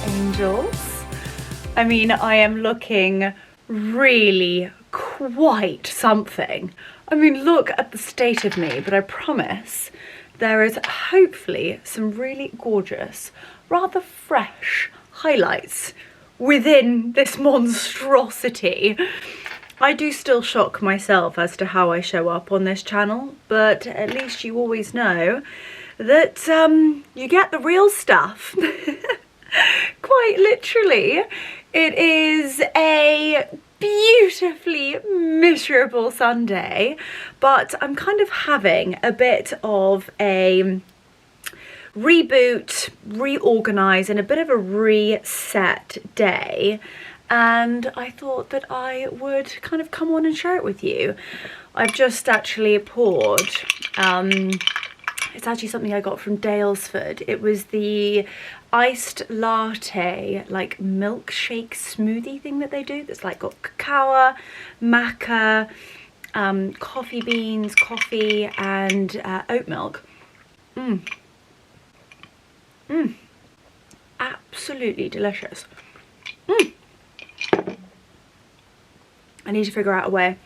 angels. I mean, I am looking really quite something. I mean, look at the state of me, but I promise there is hopefully some really gorgeous, rather fresh highlights within this monstrosity. I do still shock myself as to how I show up on this channel, but at least you always know that you get the real stuff. Quite literally, it is a beautifully miserable Sunday, but I'm kind of having a bit of a reboot, reorganize, and a bit of a reset day, and I thought that I would kind of come on and share it with you. I've just actually poured, it's actually something I got from Daylesford. It was the iced latte, like milkshake smoothie thing that they do, that's like got cacao, maca, coffee beans, coffee, and oat milk. Absolutely delicious. I need to figure out a way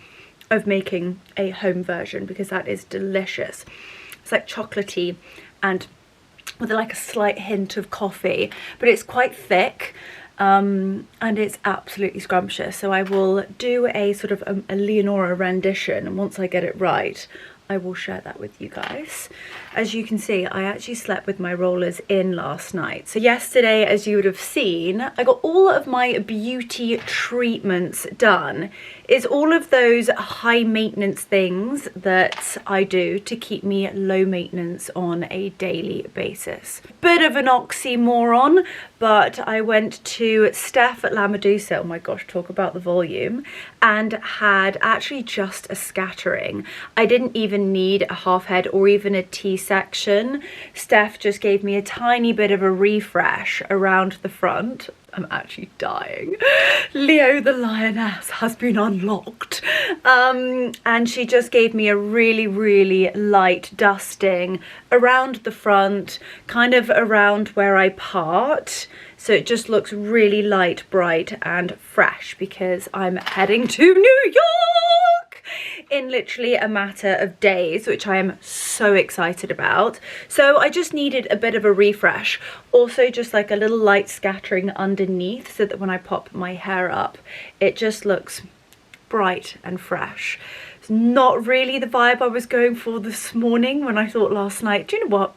of making a home version because that is delicious. It's like chocolatey and with like a slight hint of coffee, but it's quite thick, and it's absolutely scrumptious. So I will do a sort of a Leonora rendition, and once I get it right, I will share that with you guys. As you can see, I actually slept with my rollers in last night. So yesterday, as you would have seen, I got all of my beauty treatments done. It's all of those high maintenance things that I do to keep me low maintenance on a daily basis. Bit of an oxymoron, but I went to Steph at La Medusa, oh my gosh, talk about the volume, and had actually just a scattering. I didn't even need a half head or even a T-section. Steph just gave me a tiny bit of a refresh around the front. I'm actually dying. Leo the lioness has been unlocked. And she just gave me a really, really light dusting around the front, kind of around where I part. So it just looks really light, bright and fresh because I'm heading to New York in literally a matter of days, which I am so excited about. So I just needed a bit of a refresh. Also just like a little light scattering underneath so that when I pop my hair up, it just looks bright and fresh. It's not really the vibe I was going for this morning when I thought last night, do you know what?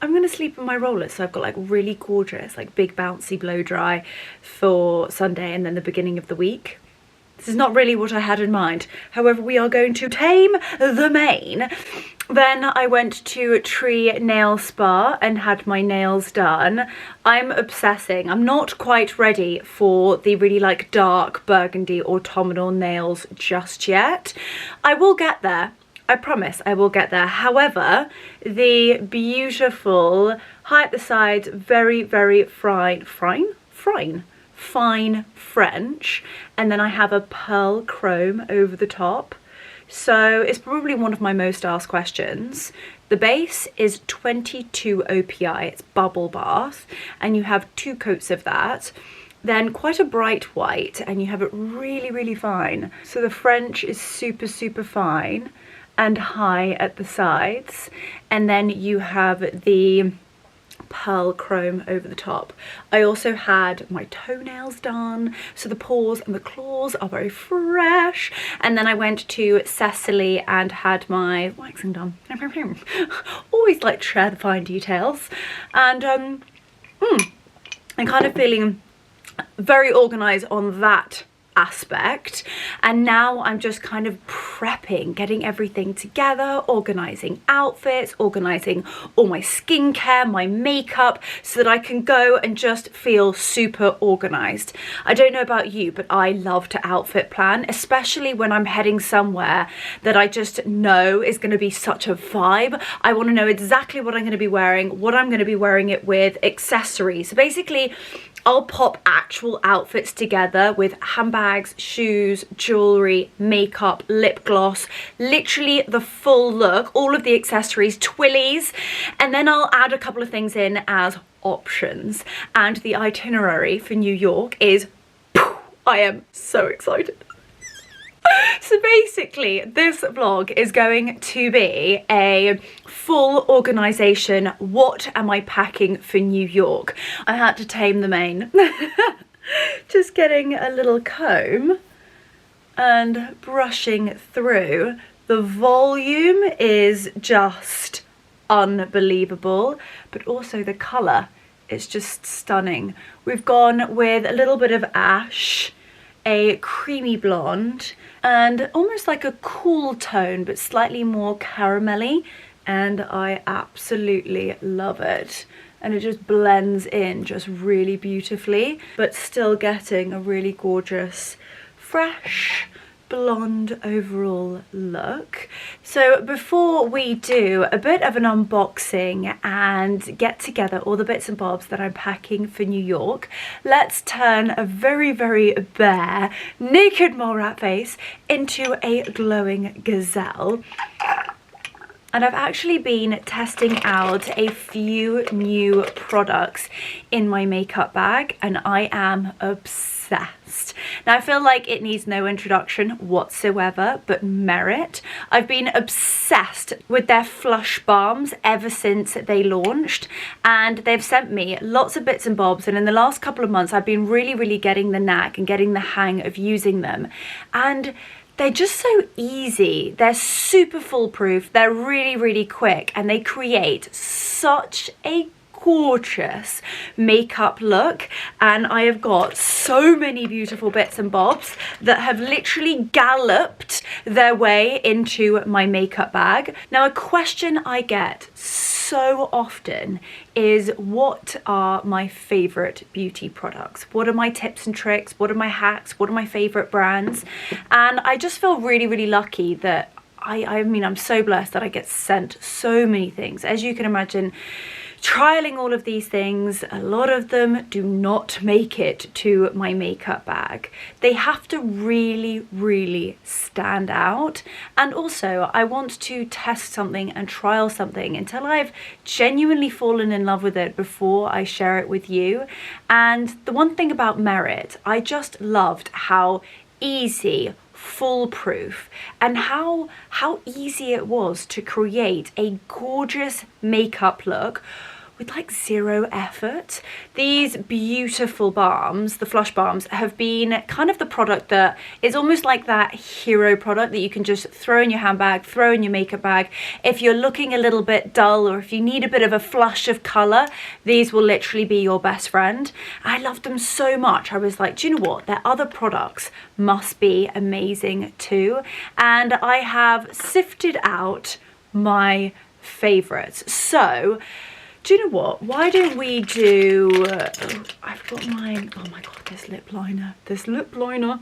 I'm gonna sleep in my rollers. So I've got like really gorgeous, like big bouncy blow dry for Sunday and then the beginning of the week. This is not really what I had in mind. However, we are going to tame the mane. Then I went to Tree Nail Spa and had my nails done. I'm obsessing. I'm not quite ready for the really like dark burgundy autumnal nails just yet. I will get there. I promise I will get there. However, the beautiful, high at the sides, very, very fine French, and then I have a pearl chrome over the top. So it's probably one of my most asked questions. The base is 22 OPI, it's bubble bath, and you have 2 coats of that. Then quite a bright white, and you have it really, really fine. So the French is super, super fine and high at the sides, and then you have the pearl chrome over the top. I also had my toenails done, so the paws and the claws are very fresh, and then I went to Cecily and had my waxing done. Always like to share the fine details, and I'm kind of feeling very organized on that aspect, and now I'm just kind of prepping, getting everything together, organizing outfits, organizing all my skincare, my makeup, so that I can go and just feel super organized. I don't know about you, but I love to outfit plan, especially when I'm heading somewhere that I just know is going to be such a vibe. I want to know exactly what I'm going to be wearing, what I'm going to be wearing it with, accessories. So basically I'll pop actual outfits together with handbags, shoes, jewellery, makeup, lip gloss, literally the full look, all of the accessories, twillies, and then I'll add a couple of things in as options. And the itinerary for New York is, I am so excited. So basically, this vlog is going to be a full organisation. What am I packing for New York? I had to tame the mane. Just getting a little comb and brushing through. The volume is just unbelievable, but also the colour is just stunning. We've gone with a little bit of ash, a creamy blonde, and almost like a cool tone but slightly more caramelly, and I absolutely love it. And it just blends in just really beautifully, but still getting a really gorgeous fresh blonde overall look. So before we do a bit of an unboxing and get together all the bits and bobs that I'm packing for New York, let's turn a very, very bare, naked mole rat face into a glowing gazelle. And I've actually been testing out a few new products in my makeup bag, and I am obsessed. Now I feel like it needs no introduction whatsoever, but Merit. I've been obsessed with their Flush Balms ever since they launched, and they've sent me lots of bits and bobs, and in the last couple of months I've been really getting the knack and getting the hang of using them. And they're just so easy, they're super foolproof, they're really quick, and they create such a gorgeous makeup look. And I have got so many beautiful bits and bobs that have literally galloped their way into my makeup bag. Now, a question I get so often is, what are my favorite beauty products? What are my tips and tricks? What are my hacks? What are my favorite brands? And I just feel really lucky that I mean, I'm so blessed that I get sent so many things. As you can imagine, trialing all of these things, a lot of them do not make it to my makeup bag. They have to really stand out. And also, I want to test something and trial something until I've genuinely fallen in love with it before I share it with you. And the one thing about Merit, I just loved how easy, foolproof, and how easy it was to create a gorgeous makeup look with like zero effort. These beautiful balms, the Flush Balms, have been kind of the product that is almost like that hero product that you can just throw in your handbag, throw in your makeup bag. If you're looking a little bit dull, or if you need a bit of a flush of colour, these will literally be your best friend. I loved them so much. I was like, do you know what? Their other products must be amazing too. And I have sifted out my favourites. So, do you know what? Why don't we do... I've got mine. Oh my god, this lip liner. This lip liner.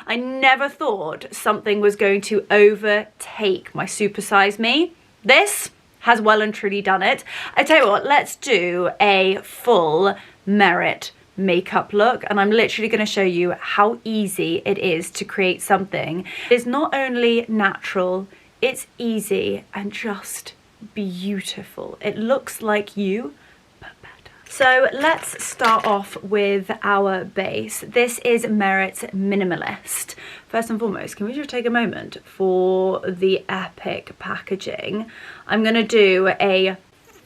I never thought something was going to overtake my Super Size Me. This has well and truly done it. I tell you what, let's do a full Merit makeup look, and I'm literally going to show you how easy it is to create something. It's not only natural, it's easy and just beautiful. It looks like you, but better. So let's start off with our base. This is Merit's Minimalist. First and foremost, can we just take a moment for the epic packaging? I'm gonna do a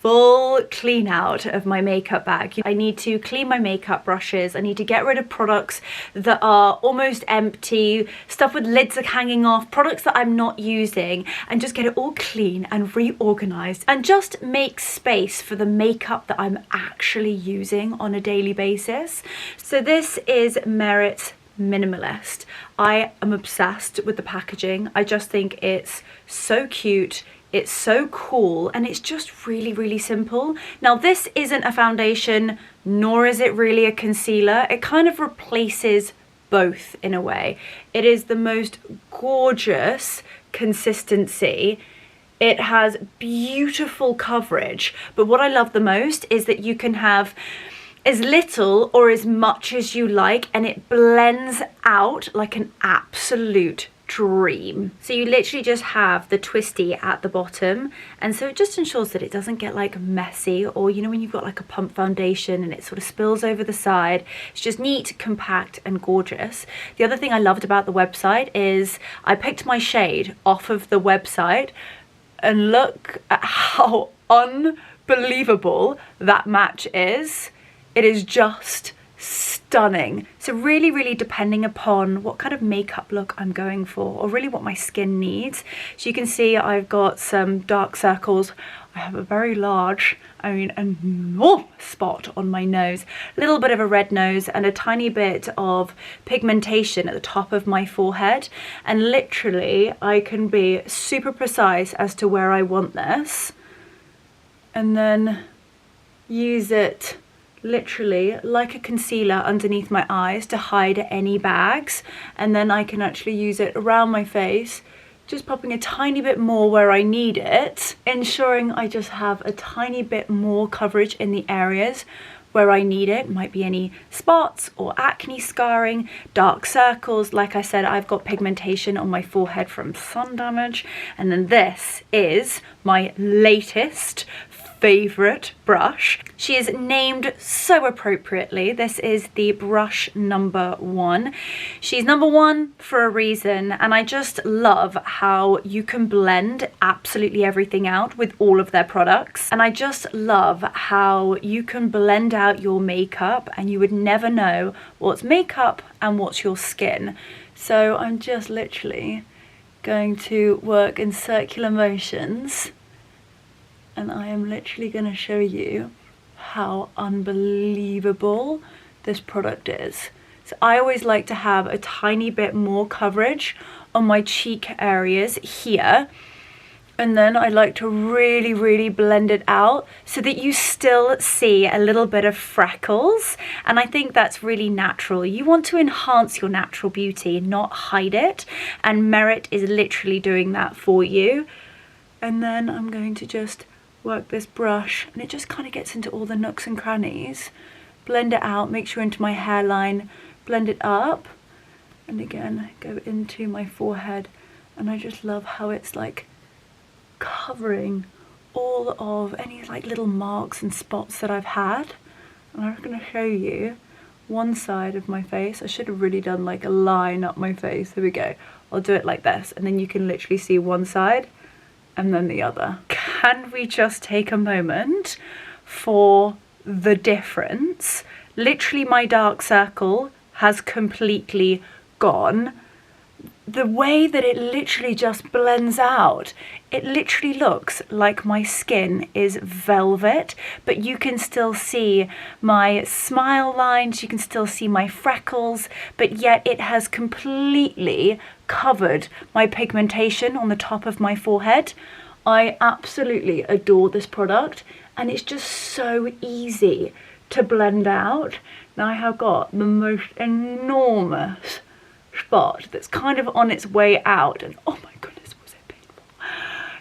full clean out of my makeup bag. I need to clean my makeup brushes. I need to get rid of products that are almost empty, stuff with lids are hanging off, products that I'm not using, and just get it all clean and reorganized, and just make space for the makeup that I'm actually using on a daily basis. So this is Merit Minimalist. I am obsessed with the packaging. I just think it's so cute. It's so cool, and it's just really simple. Now, this isn't a foundation, nor is it really a concealer. It kind of replaces both in a way. It is the most gorgeous consistency. It has beautiful coverage, but what I love the most is that you can have as little or as much as you like, and it blends out like an absolute dream. So you literally just have the twisty at the bottom, and so it just ensures that it doesn't get like messy, or you know when you've got like a pump foundation and it sort of spills over the side. It's just neat, compact and gorgeous. The other thing I loved about the website is I picked my shade off of the website, and look at how unbelievable that match is. It is just stunning. So really depending upon what kind of makeup look I'm going for, or really what my skin needs. So you can see I've got some dark circles. I have a very large, I mean enormous spot on my nose, a little bit of a red nose, and a tiny bit of pigmentation at the top of my forehead. And literally I can be super precise as to where I want this, and then use it literally like a concealer underneath my eyes to hide any bags, and then I can actually use it around my face, just popping a tiny bit more where I need it, ensuring I just have a tiny bit more coverage in the areas where I need it. Might be any spots or acne scarring, dark circles. Like I said, I've got pigmentation on my forehead from sun damage. And then this is my latest favorite brush. She is named so appropriately. This is the brush number 1. She's number 1 for a reason, and I just love how you can blend absolutely everything out with all of their products. And I just love how you can blend out your makeup and you would never know what's makeup and what's your skin. So I'm just literally going to work in circular motions, and I am literally going to show you how unbelievable this product is. So I always like to have a tiny bit more coverage on my cheek areas here, and then I like to really blend it out so that you still see a little bit of freckles. And I think that's really natural. You want to enhance your natural beauty, not hide it, and Merit is literally doing that for you. And then I'm going to just work this brush, and it just kind of gets into all the nooks and crannies. Blend it out, make sure into my hairline, blend it up, and again go into my forehead. And I just love how it's like covering all of any like little marks and spots that I've had. And I'm going to show you one side of my face. I should have really done like a line up my face. There we go. I'll do it like this, and then you can literally see one side and then the other. Can we just take a moment for the difference? Literally my dark circle has completely gone. The way that it literally just blends out, it literally looks like my skin is velvet, but you can still see my smile lines, you can still see my freckles, but yet it has completely covered my pigmentation on the top of my forehead. I absolutely adore this product, and it's just so easy to blend out. Now I have got the most enormous spot that's kind of on its way out, and oh my goodness, was it painful,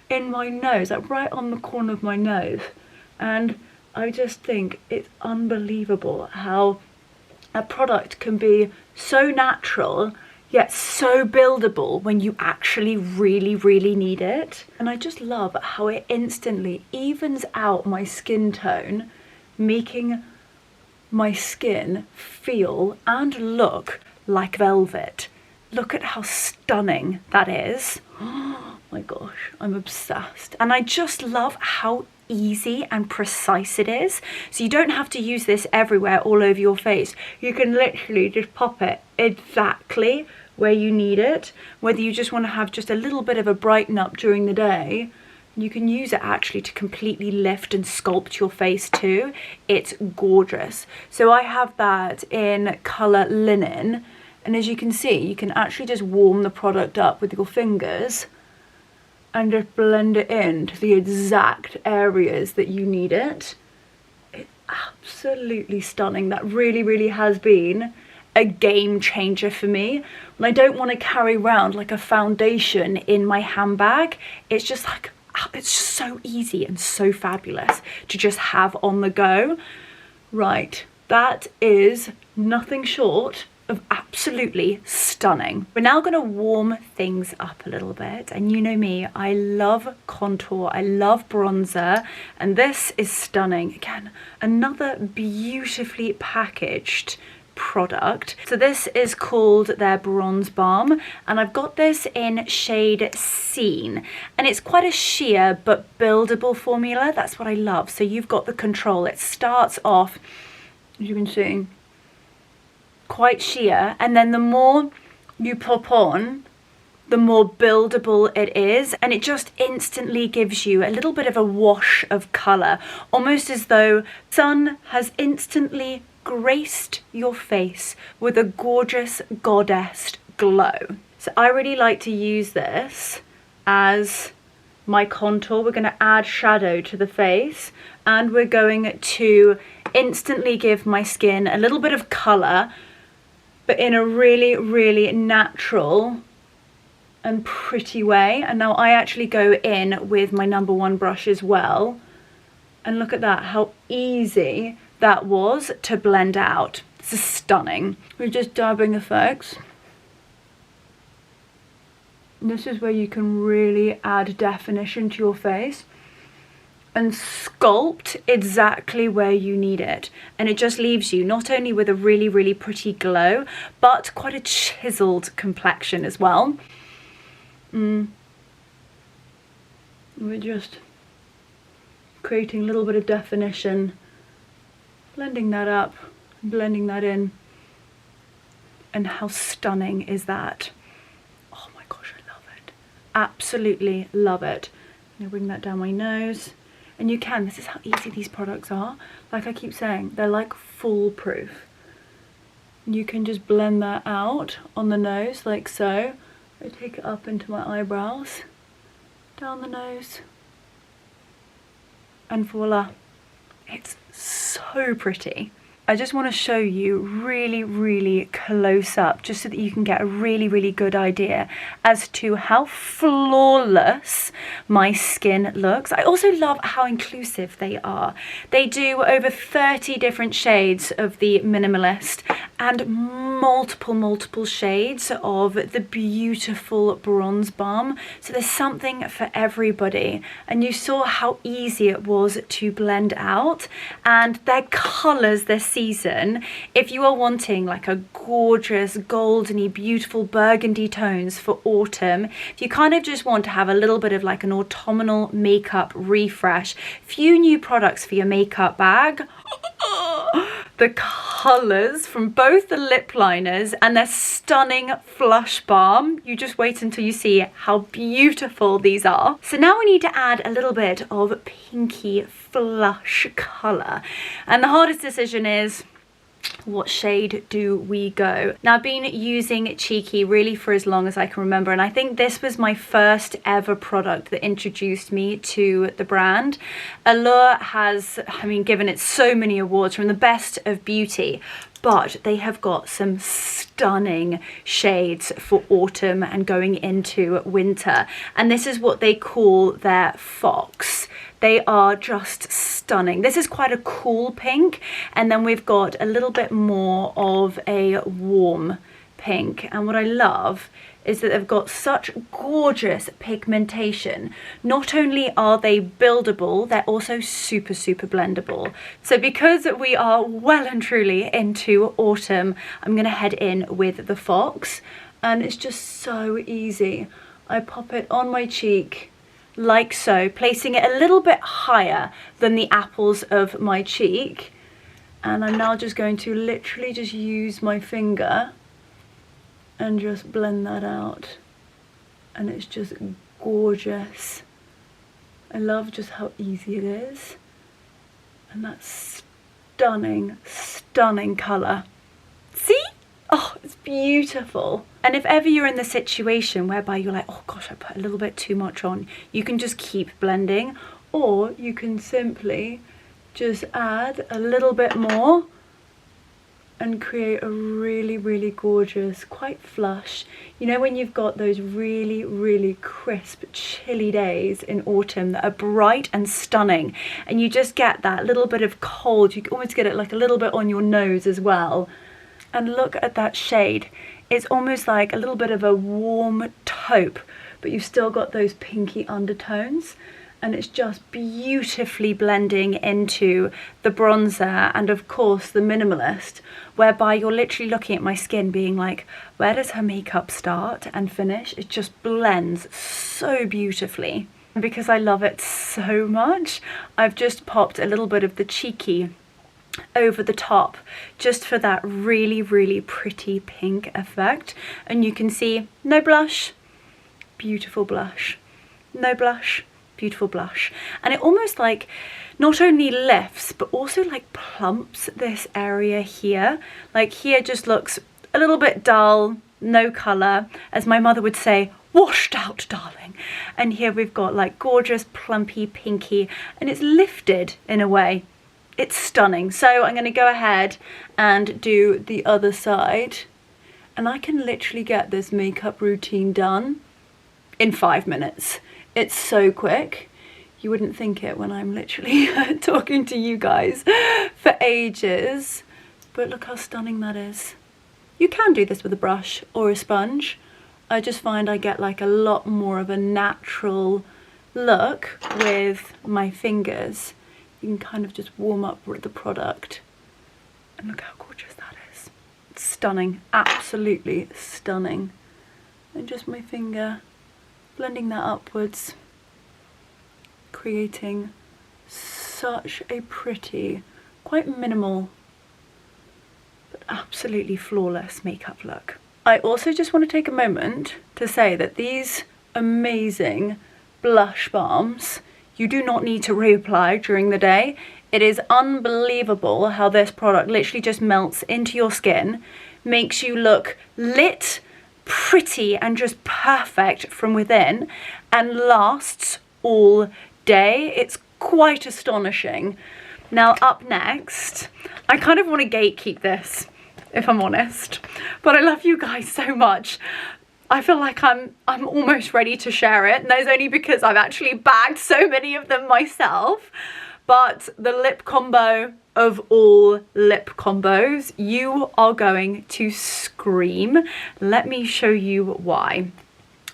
in my nose, like right on the corner of my nose. And I just think it's unbelievable how a product can be so natural yet so buildable when you actually really need it. And I just love how it instantly evens out my skin tone, making my skin feel and look like velvet. Look at how stunning that is. Oh my gosh, I'm obsessed. And I just love how easy and precise it is. So you don't have to use this everywhere all over your face. You can literally just pop it exactly where you need it. Whether you just want to have just a little bit of a brighten up during the day, you can use it actually to completely lift and sculpt your face too. It's gorgeous. So I have that in colour Linen, and as you can see, you can actually just warm the product up with your fingers and just blend it into the exact areas that you need it. It's absolutely stunning. That really has been a game changer for me. When I don't want to carry around like a foundation in my handbag, it's just like, it's so easy and so fabulous to just have on the go. Right, That is nothing short of absolutely stunning. We're now going to warm things up a little bit, and you know me, I love contour, I love bronzer, and this is stunning. Again, another beautifully packaged product. So this is called their Bronze Balm, and I've got this in shade Scene, and it's quite a sheer but buildable formula. That's what I love. So you've got the control. It starts off, as you can see, quite sheer, and then the more you pop on, the more buildable it is, and it just instantly gives you a little bit of a wash of colour, almost as though sun has instantly graced your face with a gorgeous goddess glow. So I really like to use this as my contour. We're going to add shadow to the face, and we're going to instantly give my skin a little bit of colour, but in a really, really natural and pretty way. And now I actually go in with my #1 brush as well, and look at that, how easy that was to blend out. This is stunning. We're just dabbing effects. And this is where you can really add definition to your face and sculpt exactly where you need it, and it just leaves you not only with a really, really pretty glow, but quite a chiseled complexion as well. We're just creating a little bit of definition, blending that up, blending that in, and how stunning is that? Oh my gosh, I love it. Absolutely love it. I'm gonna bring that down my nose. And you can, this is how easy these products are. Like I keep saying, they're like foolproof. You can just blend that out on the nose like so. I take it up into my eyebrows, down the nose, and voila. It's so pretty. I just want to show you really, really close up, just so that you can get a really, really good idea as to how flawless my skin looks. I also love how inclusive they are. They do over 30 different shades of the Minimalist and multiple shades of the beautiful Bronze Balm. So there's something for everybody. And you saw how easy it was to blend out, and their colours this season, if you are wanting like a gorgeous goldeny beautiful burgundy tones for autumn, if you kind of just want to have a little bit of like an autumnal makeup refresh, few new products for your makeup bag. The colours from both the lip liners and their stunning Flush Balm. You just wait until you see how beautiful these are. So now we need to add a little bit of pinky flush colour. And the hardest decision is, what shade do we go? Now I've been using Cheeky really for as long as I can remember, and I think this was my first ever product that introduced me to the brand. Allure has, I mean, given it so many awards from the best of beauty, but they have got some stunning shades for autumn and going into winter, and this is what they call their Fox. They are just stunning. This is quite a cool pink, and then we've got a little bit more of a warm pink. And what I love is that they've got such gorgeous pigmentation. Not only are they buildable, they're also super blendable. So because we are well and truly into autumn, I'm gonna head in with the Fox, and it's just so easy. I pop it on my cheek, like so, placing it a little bit higher than the apples of my cheek. And I'm now just going to literally just use my finger and just blend that out. And it's just gorgeous. I love just how easy it is. And that stunning colour. See? Oh, it's beautiful. And if ever you're in the situation whereby you're like, oh gosh, I put a little bit too much on, you can just keep blending, or you can simply just add a little bit more and create a really, really gorgeous, quite flush. You know when you've got those really, really crisp, chilly days in autumn that are bright and stunning, and you just get that little bit of cold, you almost get it like a little bit on your nose as well. And look at that shade. It's almost like a little bit of a warm taupe, but you've still got those pinky undertones. And it's just beautifully blending into the bronzer and of course the minimalist, whereby you're literally looking at my skin being like, where does her makeup start and finish? It just blends so beautifully. And because I love it so much, I've just popped a little bit of the cheeky over the top just for that really, really pretty pink effect. And you can see no blush, beautiful blush, no blush, beautiful blush. And it almost like not only lifts but also like plumps this area here. Like here just looks a little bit dull, no colour, as my mother would say, washed out darling. And here we've got like gorgeous plumpy pinky, and it's lifted in a way. It's stunning. So I'm going to go ahead and do the other side, and I can literally get this makeup routine done in 5 minutes. It's so quick. You wouldn't think it when I'm literally talking to you guys for ages. But look how stunning that is. You can do this with a brush or a sponge. I just find I get like a lot more of a natural look with my fingers. You can kind of just warm up with the product. And look how gorgeous that is. It's stunning, absolutely stunning. And just my finger blending that upwards, creating such a pretty, quite minimal, but absolutely flawless makeup look. I also just want to take a moment to say that these amazing blush balms, you do not need to reapply during the day. It is unbelievable how this product literally just melts into your skin, makes you look lit, pretty and just perfect from within, and lasts all day. It's quite astonishing. Now up next, I kind of want to gatekeep this, if I'm honest, but I love you guys so much. I feel like I'm almost ready to share it, and that's only because I've actually bagged so many of them myself. But the lip combo of all lip combos, you are going to scream. Let me show you why.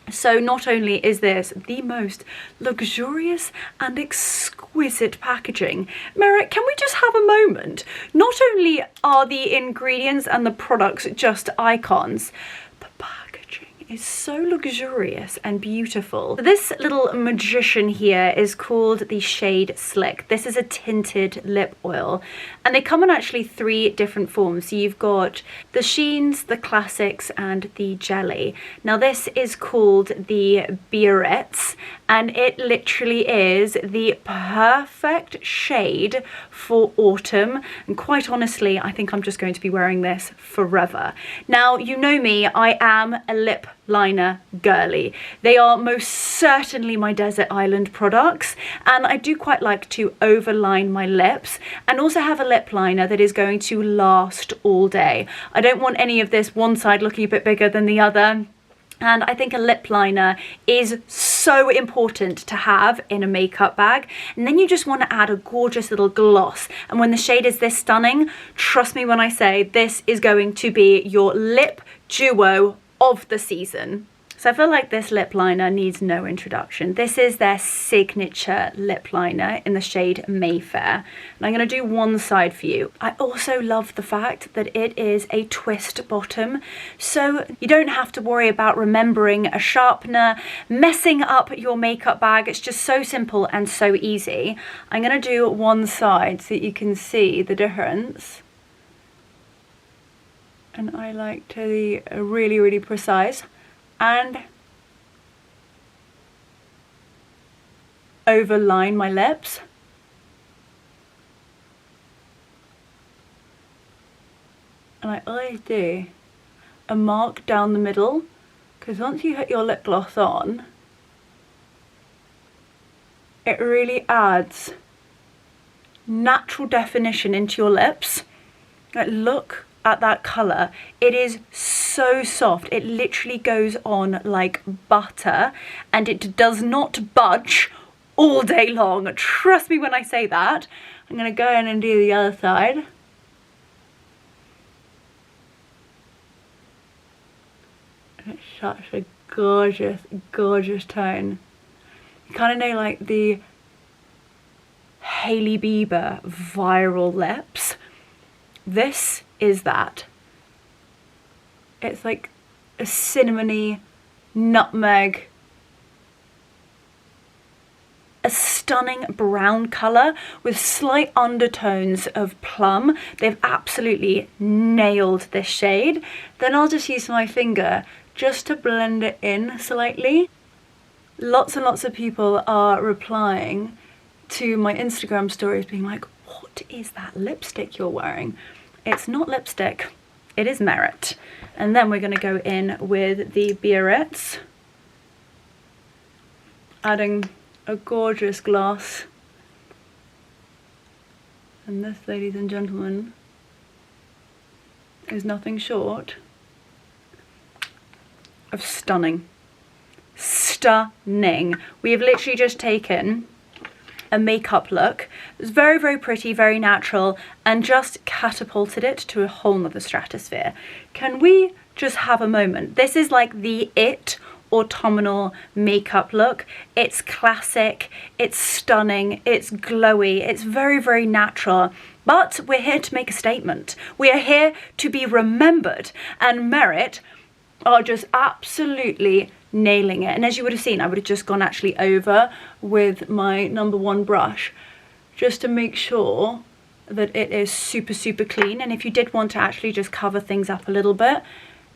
So not only is this the most luxurious and exquisite packaging, Merritt, can we just have a moment? Not only are the ingredients and the products just icons, the packaging is so luxurious and beautiful. This little magician here is called the shade Slick. This is a tinted lip oil, and they come in actually 3 different forms. So you've got the sheens, the classics, and the jelly. Now this is called the Biarritz, and it literally is the perfect shade for autumn. And quite honestly, I think I'm just going to be wearing this forever. Now, you know me, I am a lip liner girly. They are most certainly my desert island products, and I do quite like to overline my lips and also have a lip liner that is going to last all day. I don't want any of this one side looking a bit bigger than the other. And I think a lip liner is so important to have in a makeup bag. And then you just want to add a gorgeous little gloss. And when the shade is this stunning, trust me when I say this is going to be your lip duo of the season. So I feel like this lip liner needs no introduction. This is their signature lip liner in the shade Mayfair. And I'm going to do one side for you. I also love the fact that it is a twist bottom, so you don't have to worry about remembering a sharpener, messing up your makeup bag. It's just so simple and so easy. I'm going to do one side so that you can see the difference. And I like to be really, really precise. And overline my lips. And I always do a mark down the middle, because once you hit your lip gloss on, it really adds natural definition into your lips. Like, look at that colour. It is so soft. It literally goes on like butter, and it does not budge all day long. Trust me when I say that. I'm going to go in and do the other side. It's such a gorgeous, gorgeous tone. You kind of know like the Hailey Bieber viral lips. This is that. It's like a cinnamony, nutmeg, a stunning brown colour with slight undertones of plum. They've absolutely nailed this shade. Then I'll just use my finger just to blend it in slightly. Lots and lots of people are replying to my Instagram stories being like, what is that lipstick you're wearing? It's not lipstick, it is Merit. And then we're going to go in with the Biarritz, adding a gorgeous gloss. And this, ladies and gentlemen, is nothing short of stunning. Stunning. We have literally just taken a makeup look. It's very, very pretty, very natural, and just catapulted it to a whole nother stratosphere. Can we just have a moment? This is like the it autumnal makeup look. It's classic, it's stunning, it's glowy, it's very, very natural, but we're here to make a statement. We are here to be remembered, and Merit are just absolutely nailing it. And as you would have seen, I would have just gone actually over with my #1 brush just to make sure that it is super, super clean. And if you did want to actually just cover things up a little bit,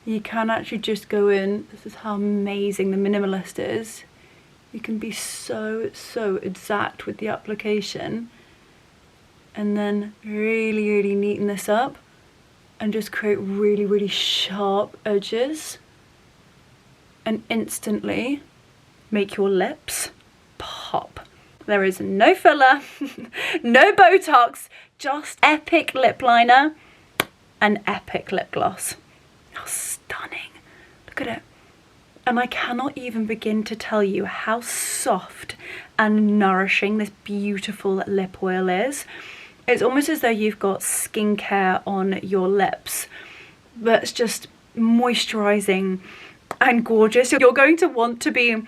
you can actually just go in. This is how amazing the Minimalist is. You can be so, so exact with the application, and then really, really neaten this up and just create really, really sharp edges, and instantly make your lips pop. There is no filler, no Botox, just epic lip liner and epic lip gloss. How stunning. Look at it. And I cannot even begin to tell you how soft and nourishing this beautiful lip oil is. It's almost as though you've got skincare on your lips that's just moisturizing and gorgeous. You're going to want to be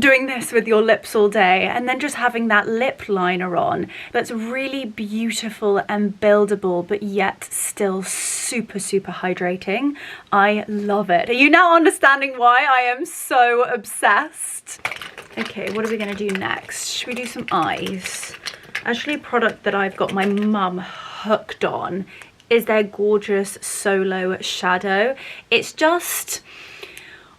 doing this with your lips all day, and then just having that lip liner on that's really beautiful and buildable, but yet still super, super hydrating. I love it. Are you now understanding why I am so obsessed? Okay, what are we going to do next? Should we do some eyes? Actually, a product that I've got my mum hooked on is their gorgeous Solo Shadow. It's just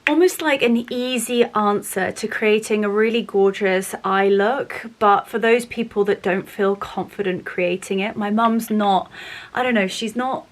almost like an easy answer to creating a really gorgeous eye look, but for those people that don't feel confident creating it. My mum's not, I don't know, she's not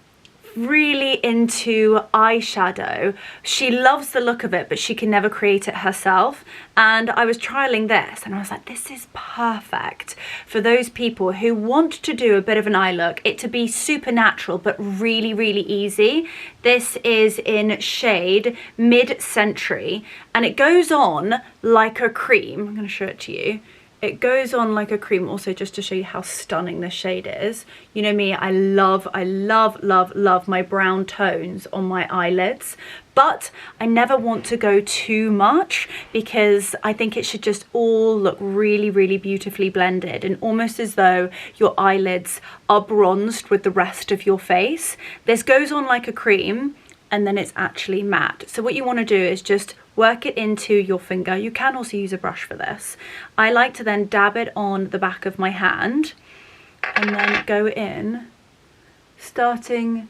really into eyeshadow. She loves the look of it, but she can never create it herself. And I was trialing this and I was like, this is perfect for those people who want to do a bit of an eye look, it to be super natural but really, really easy. This is in shade Mid-Century, and it goes on like a cream. I'm going to show it to you. It goes on like a cream, also just to show you how stunning this shade is. You know me, I love, love, love my brown tones on my eyelids, but I never want to go too much because I think it should just all look really, really beautifully blended, and almost as though your eyelids are bronzed with the rest of your face. This goes on like a cream, and then it's actually matte. So what you want to do is just work it into your finger. You can also use a brush for this. I like to then dab it on the back of my hand and then go in, starting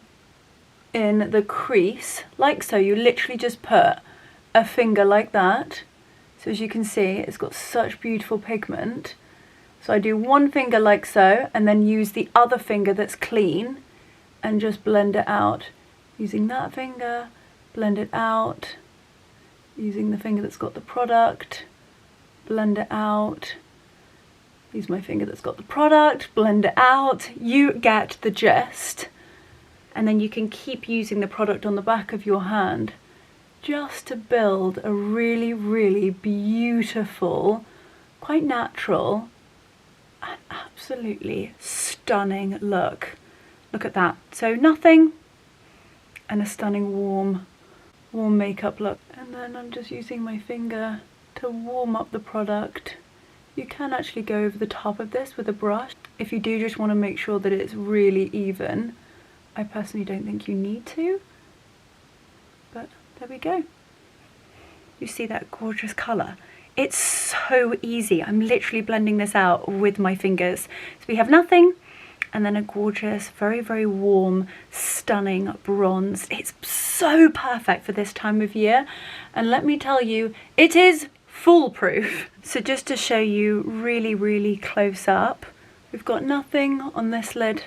in the crease, like so. You literally just put a finger like that. So as you can see, it's got such beautiful pigment. So I do one finger like so, and then use the other finger that's clean and just blend it out. Using that finger, blend it out. Using the finger that's got the product, blend it out. Use my finger that's got the product, blend it out. You get the gist. and then you can keep using the product on the back of your hand just to build a really, really beautiful, quite natural and absolutely stunning look. Look at that. So nothing and a stunning warm makeup look. And then I'm just using my finger to warm up the product. You can actually go over the top of this with a brush if you do just want to make sure that it's really even. I personally don't think you need to, but there we go. You see that gorgeous colour? It's so easy. I'm literally blending this out with my fingers. So we have nothing, and then a gorgeous, very, very warm, stunning bronze. It's so perfect for this time of year. And let me tell you, it is foolproof. So just to show you really, really close up, we've got nothing on this lid,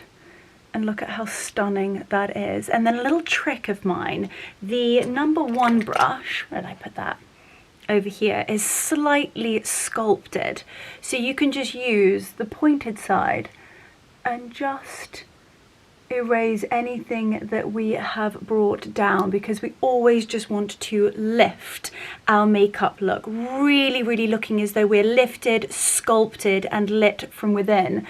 and look at how stunning that is. And then a little trick of mine, the number 1 brush, where did I put that? Over here, is slightly sculpted. So you can just use the pointed side and just erase anything that we have brought down, because we always just want to lift our makeup look, really, really looking as though we're lifted, sculpted and lit from within.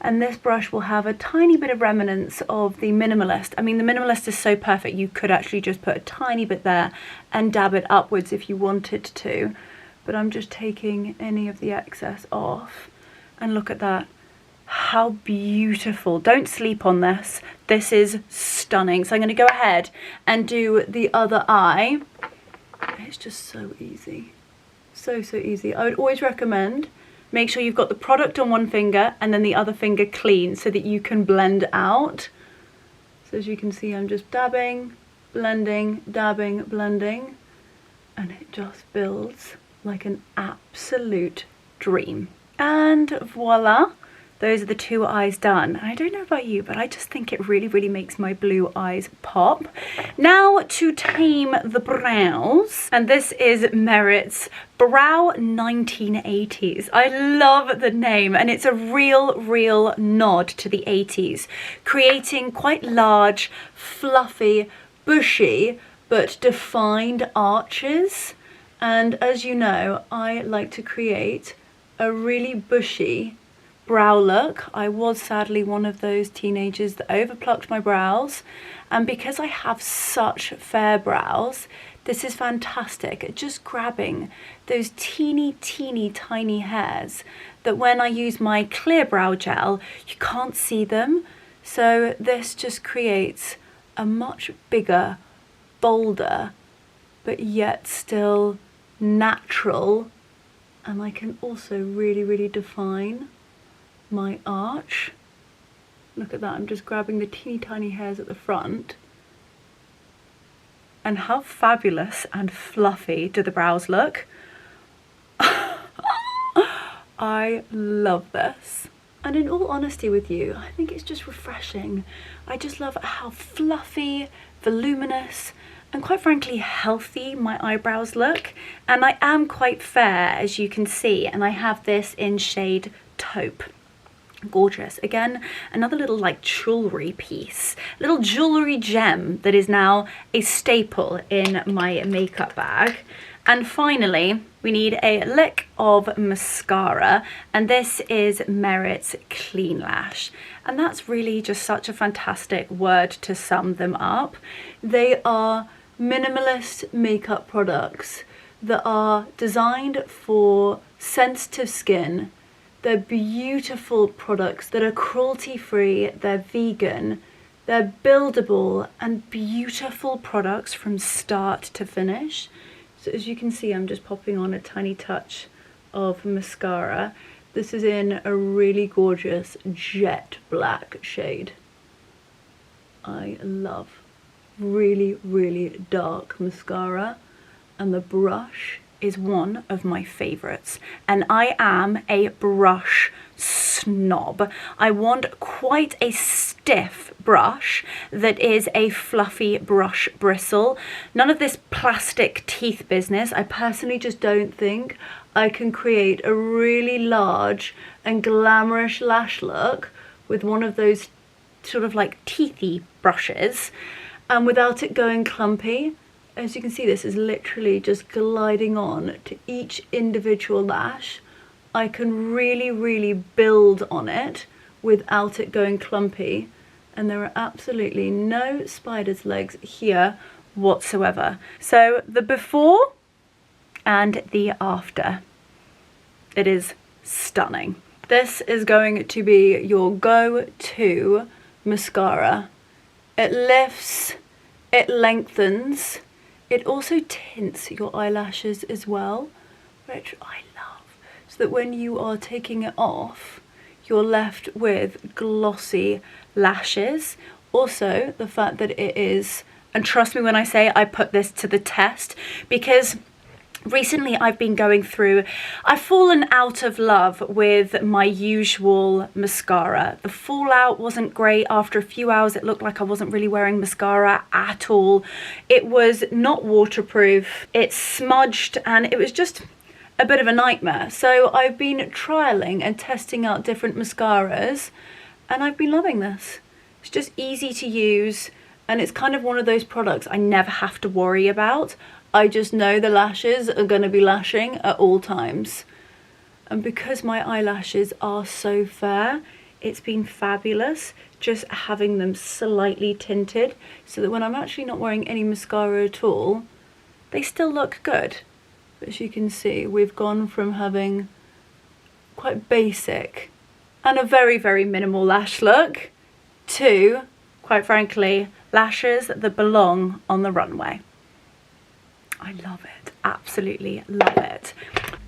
And this brush will have a tiny bit of remnants of the Minimalist. I mean, the Minimalist is so perfect, you could actually just put a tiny bit there and dab it upwards if you wanted to. But I'm just taking any of the excess off. And look at that. How beautiful. Don't sleep on this. This is stunning. So I'm going to go ahead and do the other eye. It's just so easy. So, so easy. I would always recommend make sure you've got the product on one finger and then the other finger clean so that you can blend out. So as you can see, I'm just dabbing, blending, dabbing, blending, and it just builds like an absolute dream. And voila, those are the 2 eyes done. And I don't know about you, but I just think it really, really makes my blue eyes pop. Now to tame the brows. And this is Merit's Brow 1980s. I love the name, and it's a real nod to the 80s, creating quite large, fluffy, bushy, but defined arches. And as you know, I like to create a really bushy brow look. I was sadly one of those teenagers that overplucked my brows, and because I have such fair brows, this is fantastic at just grabbing those teeny tiny hairs that when I use my clear brow gel, you can't see them. So this just creates a much bigger, bolder, but yet still natural, and I can also really define my arch. Look at that, I'm just grabbing the teeny tiny hairs at the front. And how fabulous and fluffy do the brows look? I love this. And in all honesty with you, I think it's just refreshing. I just love how fluffy, voluminous, and quite frankly healthy my eyebrows look. And I am quite fair, as you can see, and I have this in shade taupe. Gorgeous. Again, another little like jewelry piece, little jewelry gem that is now a staple in my makeup bag. And finally, we need a lick of mascara, and this is Merit's Clean Lash. And that's really just such a fantastic word to sum them up. They are minimalist makeup products that are designed for sensitive skin. They're beautiful products that are cruelty-free, they're vegan, they're buildable and beautiful products from start to finish. So as you can see, I'm just popping on a tiny touch of mascara. This is in a really gorgeous jet black shade. I love really dark mascara, and the brush is one of my favorites, and I am a brush snob. I want quite a stiff brush that is a fluffy brush bristle. None of this plastic teeth business. I personally just don't think I can create a really large and glamorous lash look with one of those sort of like teethy brushes, and without it going clumpy. As you can see, this is literally just gliding on to each individual lash. I can really build on it without it going clumpy, and there are absolutely no spider's legs here whatsoever. So the before and the after, it is stunning. This is going to be your go-to mascara. It lifts, it lengthens, it also tints your eyelashes as well, which I love, so that when you are taking it off, you're left with glossy lashes. Also, the fact that it is, and trust me when I say I put this to the test, because recently I've been going through, I've fallen out of love with my usual mascara. The fallout wasn't great. After a few hours it looked like I wasn't really wearing mascara at all. It was not waterproof, it smudged, and it was just a bit of a nightmare. So I've been trialing and testing out different mascaras, and I've been loving this. It's just easy to use, and it's kind of one of those products I never have to worry about. I just know the lashes are going to be lashing at all times. And because my eyelashes are so fair, it's been fabulous just having them slightly tinted, so that when I'm actually not wearing any mascara at all, they still look good. As you can see, we've gone from having quite basic and a very minimal lash look to, quite frankly, lashes that belong on the runway. I love it, absolutely love it.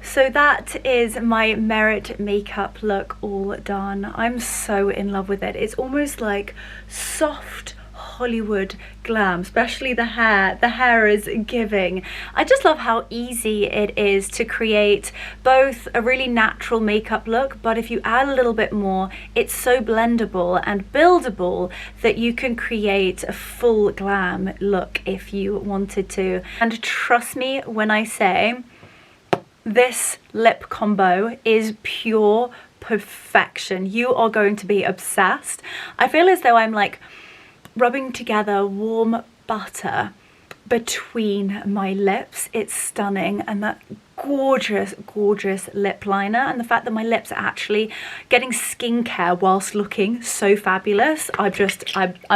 So that is my Merit makeup look all done. I'm so in love with it. It's almost like soft Hollywood glam, especially the hair. The hair is giving. I just love how easy it is to create both a really natural makeup look, but if you add a little bit more, it's so blendable and buildable that you can create a full glam look if you wanted to. And trust me when I say this lip combo is pure perfection. You are going to be obsessed. I feel as though I'm like rubbing together warm butter between my lips. It's stunning, and that gorgeous lip liner, and the fact that my lips are actually getting skincare whilst looking so fabulous. I'm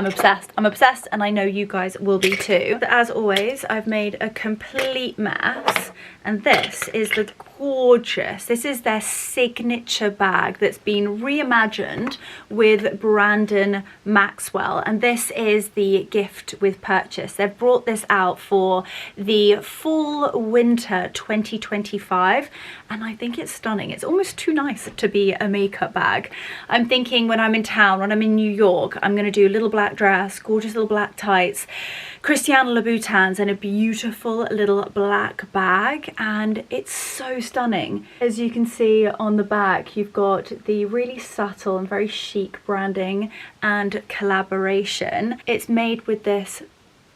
obsessed. I'm obsessed, and I know you guys will be too. But as always, I've made a complete mess, and this is the gorgeous, this is their signature bag that's been reimagined with Brandon Maxwell, and this is the gift with purchase. They've brought this out for the fall winter 2025, and I think it's stunning. It's almost too nice to be a makeup bag. I'm thinking when I'm in town, when I'm in New York, I'm gonna do a little black dress, gorgeous little black tights, Christiane Louboutins, and a beautiful little black bag, and it's so stunning. As you can see on the back, you've got the really subtle and very chic branding and collaboration. It's made with this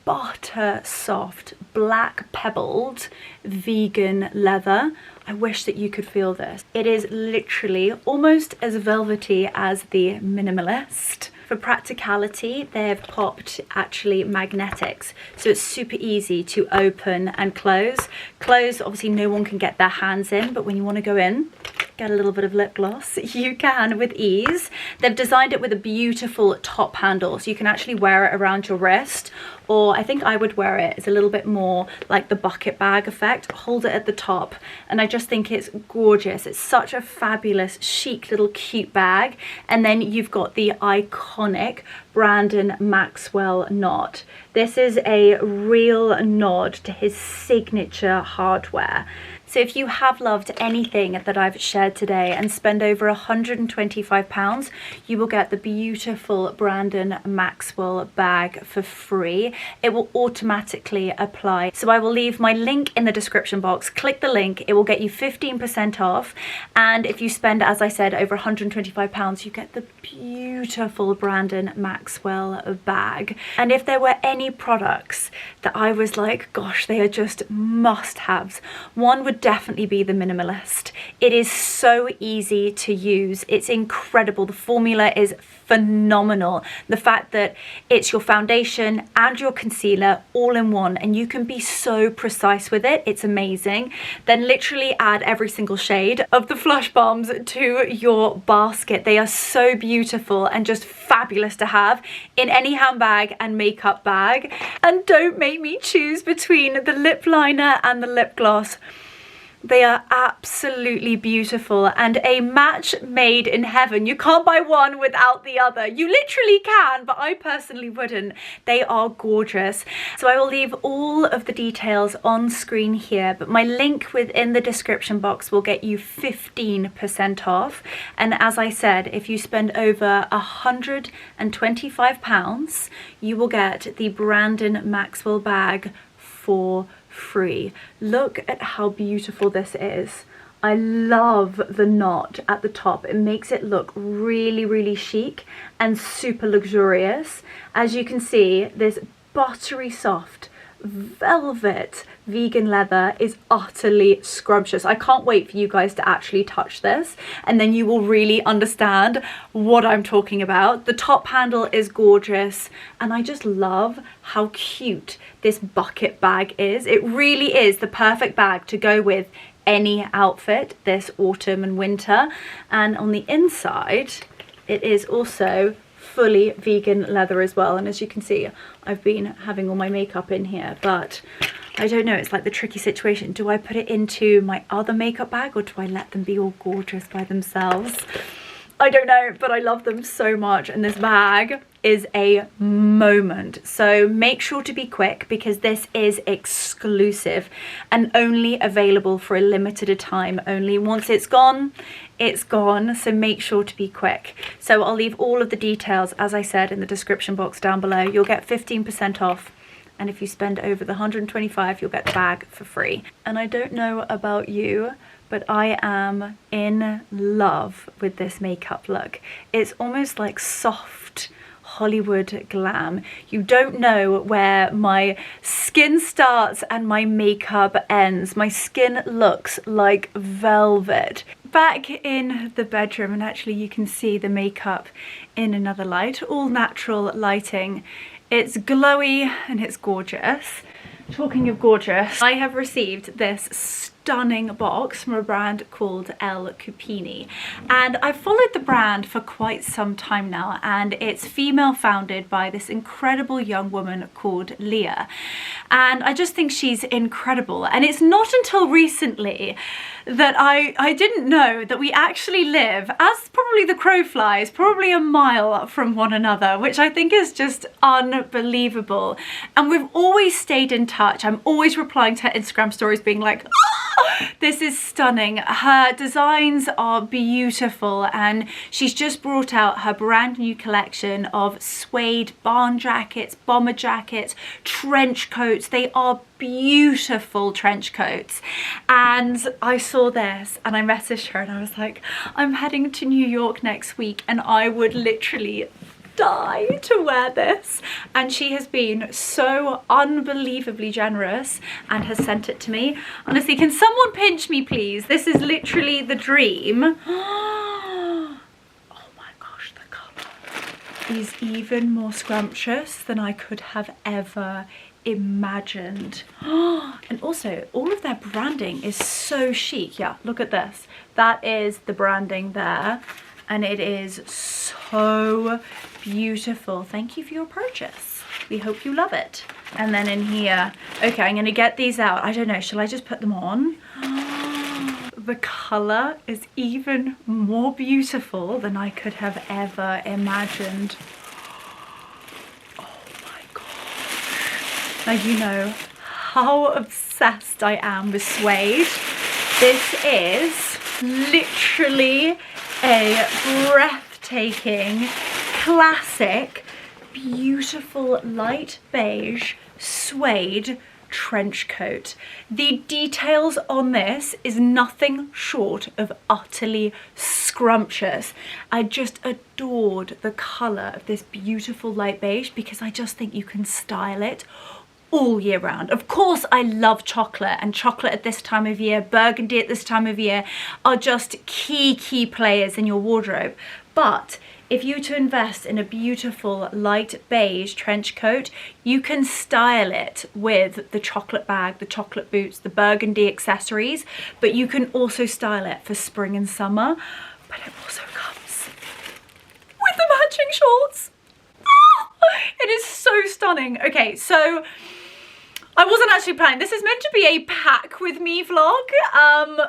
butter soft black pebbled vegan leather. I wish that you could feel this. It is literally almost as velvety as the Minimalist. For practicality, they've popped actually magnetics, so it's super easy to open and close. Close, obviously no one can get their hands in, but when you want to go in, get a little bit of lip gloss, you can with ease. They've designed it with a beautiful top handle, so you can actually wear it around your wrist, or I think I would wear it as a little bit more like the bucket bag effect. Hold it at the top, and I just think it's gorgeous. It's such a fabulous, chic little cute bag. And then you've got the iconic Brandon Maxwell knot. This is a real nod to his signature hardware. So if you have loved anything that I've shared today and spend over £125, you will get the beautiful Brandon Maxwell bag for free. It will automatically apply. So I will leave my link in the description box. Click the link, it will get you 15% off. And if you spend, as I said, over £125, you get the beautiful Brandon Maxwell bag. And if there were any products that I was like, gosh, they are just must-haves, one would definitely be the minimalist. It is so easy to use. It's incredible. The formula is phenomenal. The fact that it's your foundation and your concealer all in one, and you can be so precise with it, it's amazing. Then literally add every single shade of the Flush Bombs to your basket. They are so beautiful and just fabulous to have in any handbag and makeup bag. And don't make me choose between the lip liner and the lip gloss. They are absolutely beautiful and a match made in heaven. You can't buy one without the other. You literally can, but I personally wouldn't. They are gorgeous. So I will leave all of the details on screen here, but my link within the description box will get you 15% off. And as I said, if you spend over £125, you will get the Brandon Maxwell bag for free. Look at how beautiful this is. I love the knot at the top. It makes it look really, really chic and super luxurious. As you can see, this buttery soft velvet vegan leather is utterly scrumptious. I can't wait for you guys to actually touch this, and then you will really understand what I'm talking about. The top handle is gorgeous, and I just love how cute this bucket bag is. It really is the perfect bag to go with any outfit this autumn and winter. And on the inside, it is also fully vegan leather as well. And as you can see, I've been having all my makeup in here, but I don't know, it's like the tricky situation. Do I put it into my other makeup bag, or do I let them be all gorgeous by themselves? I don't know, but I love them so much, and this bag is a moment. So make sure to be quick, because this is exclusive and only available for a limited time only. Once it's gone, so make sure to be quick. So I'll leave all of the details, as I said, in the description box down below. You'll get 15% off, and if you spend over the 125, you'll get the bag for free. And I don't know about you, but I am in love with this makeup look. It's almost like soft Hollywood glam. You don't know where my skin starts and my makeup ends. My skin looks like velvet. Back in the bedroom, and actually you can see the makeup in another light, all natural lighting. It's glowy and it's gorgeous. Talking of gorgeous, I have received this stunning box from a brand called Capini, and I've followed the brand for quite some time now, and it's female founded by this incredible young woman called Leah, and I just think she's incredible. And it's not until recently that I didn't know that we actually live, as probably the crow flies, probably a mile from one another, which I think is just unbelievable. And we've always stayed in touch. I'm always replying to her Instagram stories being like, this is stunning. Her designs are beautiful, and she's just brought out her brand new collection of suede barn jackets, bomber jackets, trench coats. They are beautiful trench coats. And I saw this and I messaged her and I was like, I'm heading to New York next week and I would literally die to wear this. And she has been so unbelievably generous and has sent it to me. Honestly, can someone pinch me please? This is literally the dream. Oh my gosh, the colour is even more scrumptious than I could have ever imagined. And also all of their branding is so chic. Yeah, look at this. That is the branding there, and it is so beautiful. Thank you for your purchase. We hope you love it. And then in here, okay, I'm gonna get these out. I don't know, shall I just put them on? The color is even more beautiful than I could have ever imagined. Now you know how obsessed I am with suede. This is literally a breathtaking, classic, beautiful light beige suede trench coat. The details on this is nothing short of utterly scrumptious. I just adored the colour of this beautiful light beige because I just think you can style it all year round. Of course, I love chocolate, and chocolate at this time of year, burgundy at this time of year are just key players in your wardrobe. But if you were to invest in a beautiful light beige trench coat, you can style it with the chocolate bag, the chocolate boots, the burgundy accessories, but you can also style it for spring and summer. But it also comes with the matching shorts. It is so stunning. Okay, so I wasn't actually planning. This is meant to be a pack with me vlog,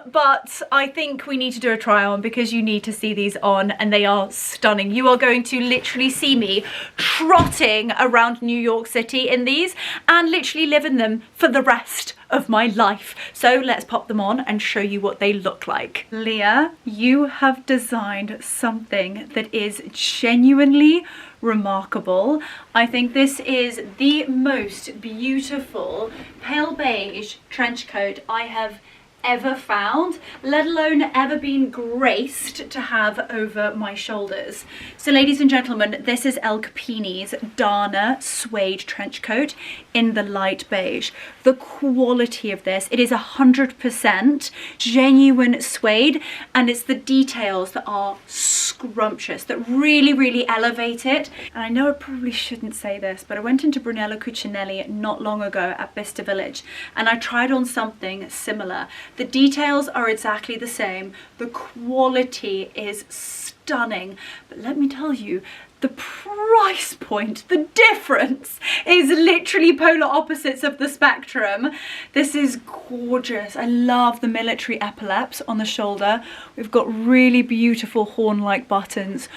but I think we need to do a try on because you need to see these on and they are stunning. You are going to literally see me trotting around New York City in these and literally live in them for the rest of my life. So let's pop them on and show you what they look like. Leah, you have designed something that is genuinely remarkable. I think this is the most beautiful pale beige trench coat I have ever found, let alone ever been graced to have over my shoulders. So ladies and gentlemen, this is Capini's Dana suede trench coat in the light beige. The quality of this, it is 100% genuine suede, and it's the details that are scrumptious that really elevate it. And I know I probably shouldn't say this, but I went into Brunello Cucinelli not long ago at Bicester Village and I tried on something similar. The details are exactly the same. The quality is stunning. But let me tell you, the price point, the difference is literally polar opposites of the spectrum. This is gorgeous. I love the military epaulets on the shoulder. We've got really beautiful horn-like buttons,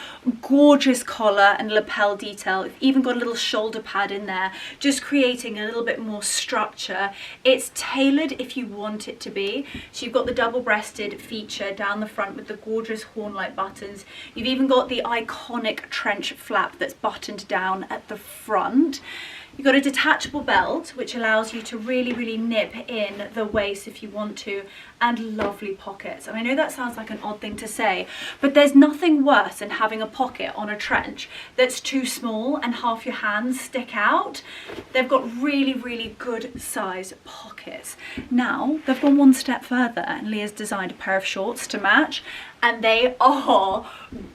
gorgeous collar and lapel detail. We've even got a little shoulder pad in there, just creating a little bit more structure. It's tailored if you want it to be. So you've got the double-breasted feature down the front with the gorgeous horn-like buttons. You've even got the iconic trench flap that's buttoned down at the front. You've got a detachable belt which allows you to really nip in the waist if you want to, and lovely pockets. And I know that sounds like an odd thing to say, but there's nothing worse than having a pocket on a trench that's too small and half your hands stick out. They've got really good size pockets. Now they've gone one step further and Leah's designed a pair of shorts to match, and they are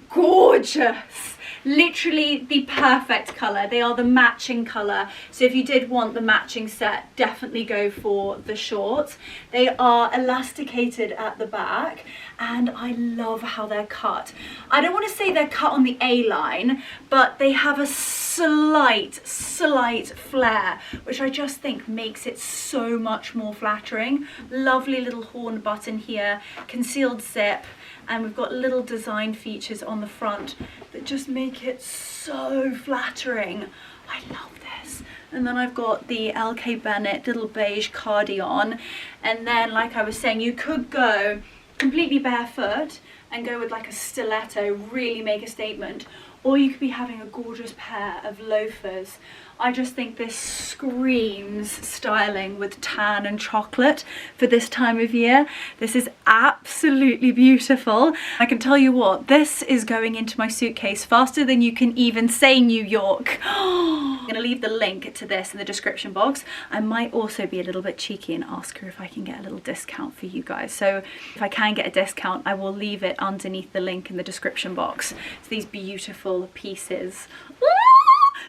gorgeous. Literally the perfect colour. They are the matching colour. So if you did want the matching set, definitely go for the shorts. They are elasticated at the back and I love how they're cut. I don't want to say they're cut on the A-line, but they have a slight flare, which I just think makes it so much more flattering. Lovely little horn button here, concealed zip, and we've got little design features on the front that just make it so flattering. I love this. And then I've got the LK Bennett little beige cardigan, and then like I was saying, you could go completely barefoot and go with like a stiletto, really make a statement, or you could be having a gorgeous pair of loafers. I just think this screams styling with tan and chocolate for this time of year. This is absolutely beautiful. I can tell you what, this is going into my suitcase faster than you can even say New York. I'm gonna leave the link to this in the description box. I might also be a little bit cheeky and ask her if I can get a little discount for you guys. So if I can get a discount, I will leave it underneath the link in the description box. It's these beautiful pieces.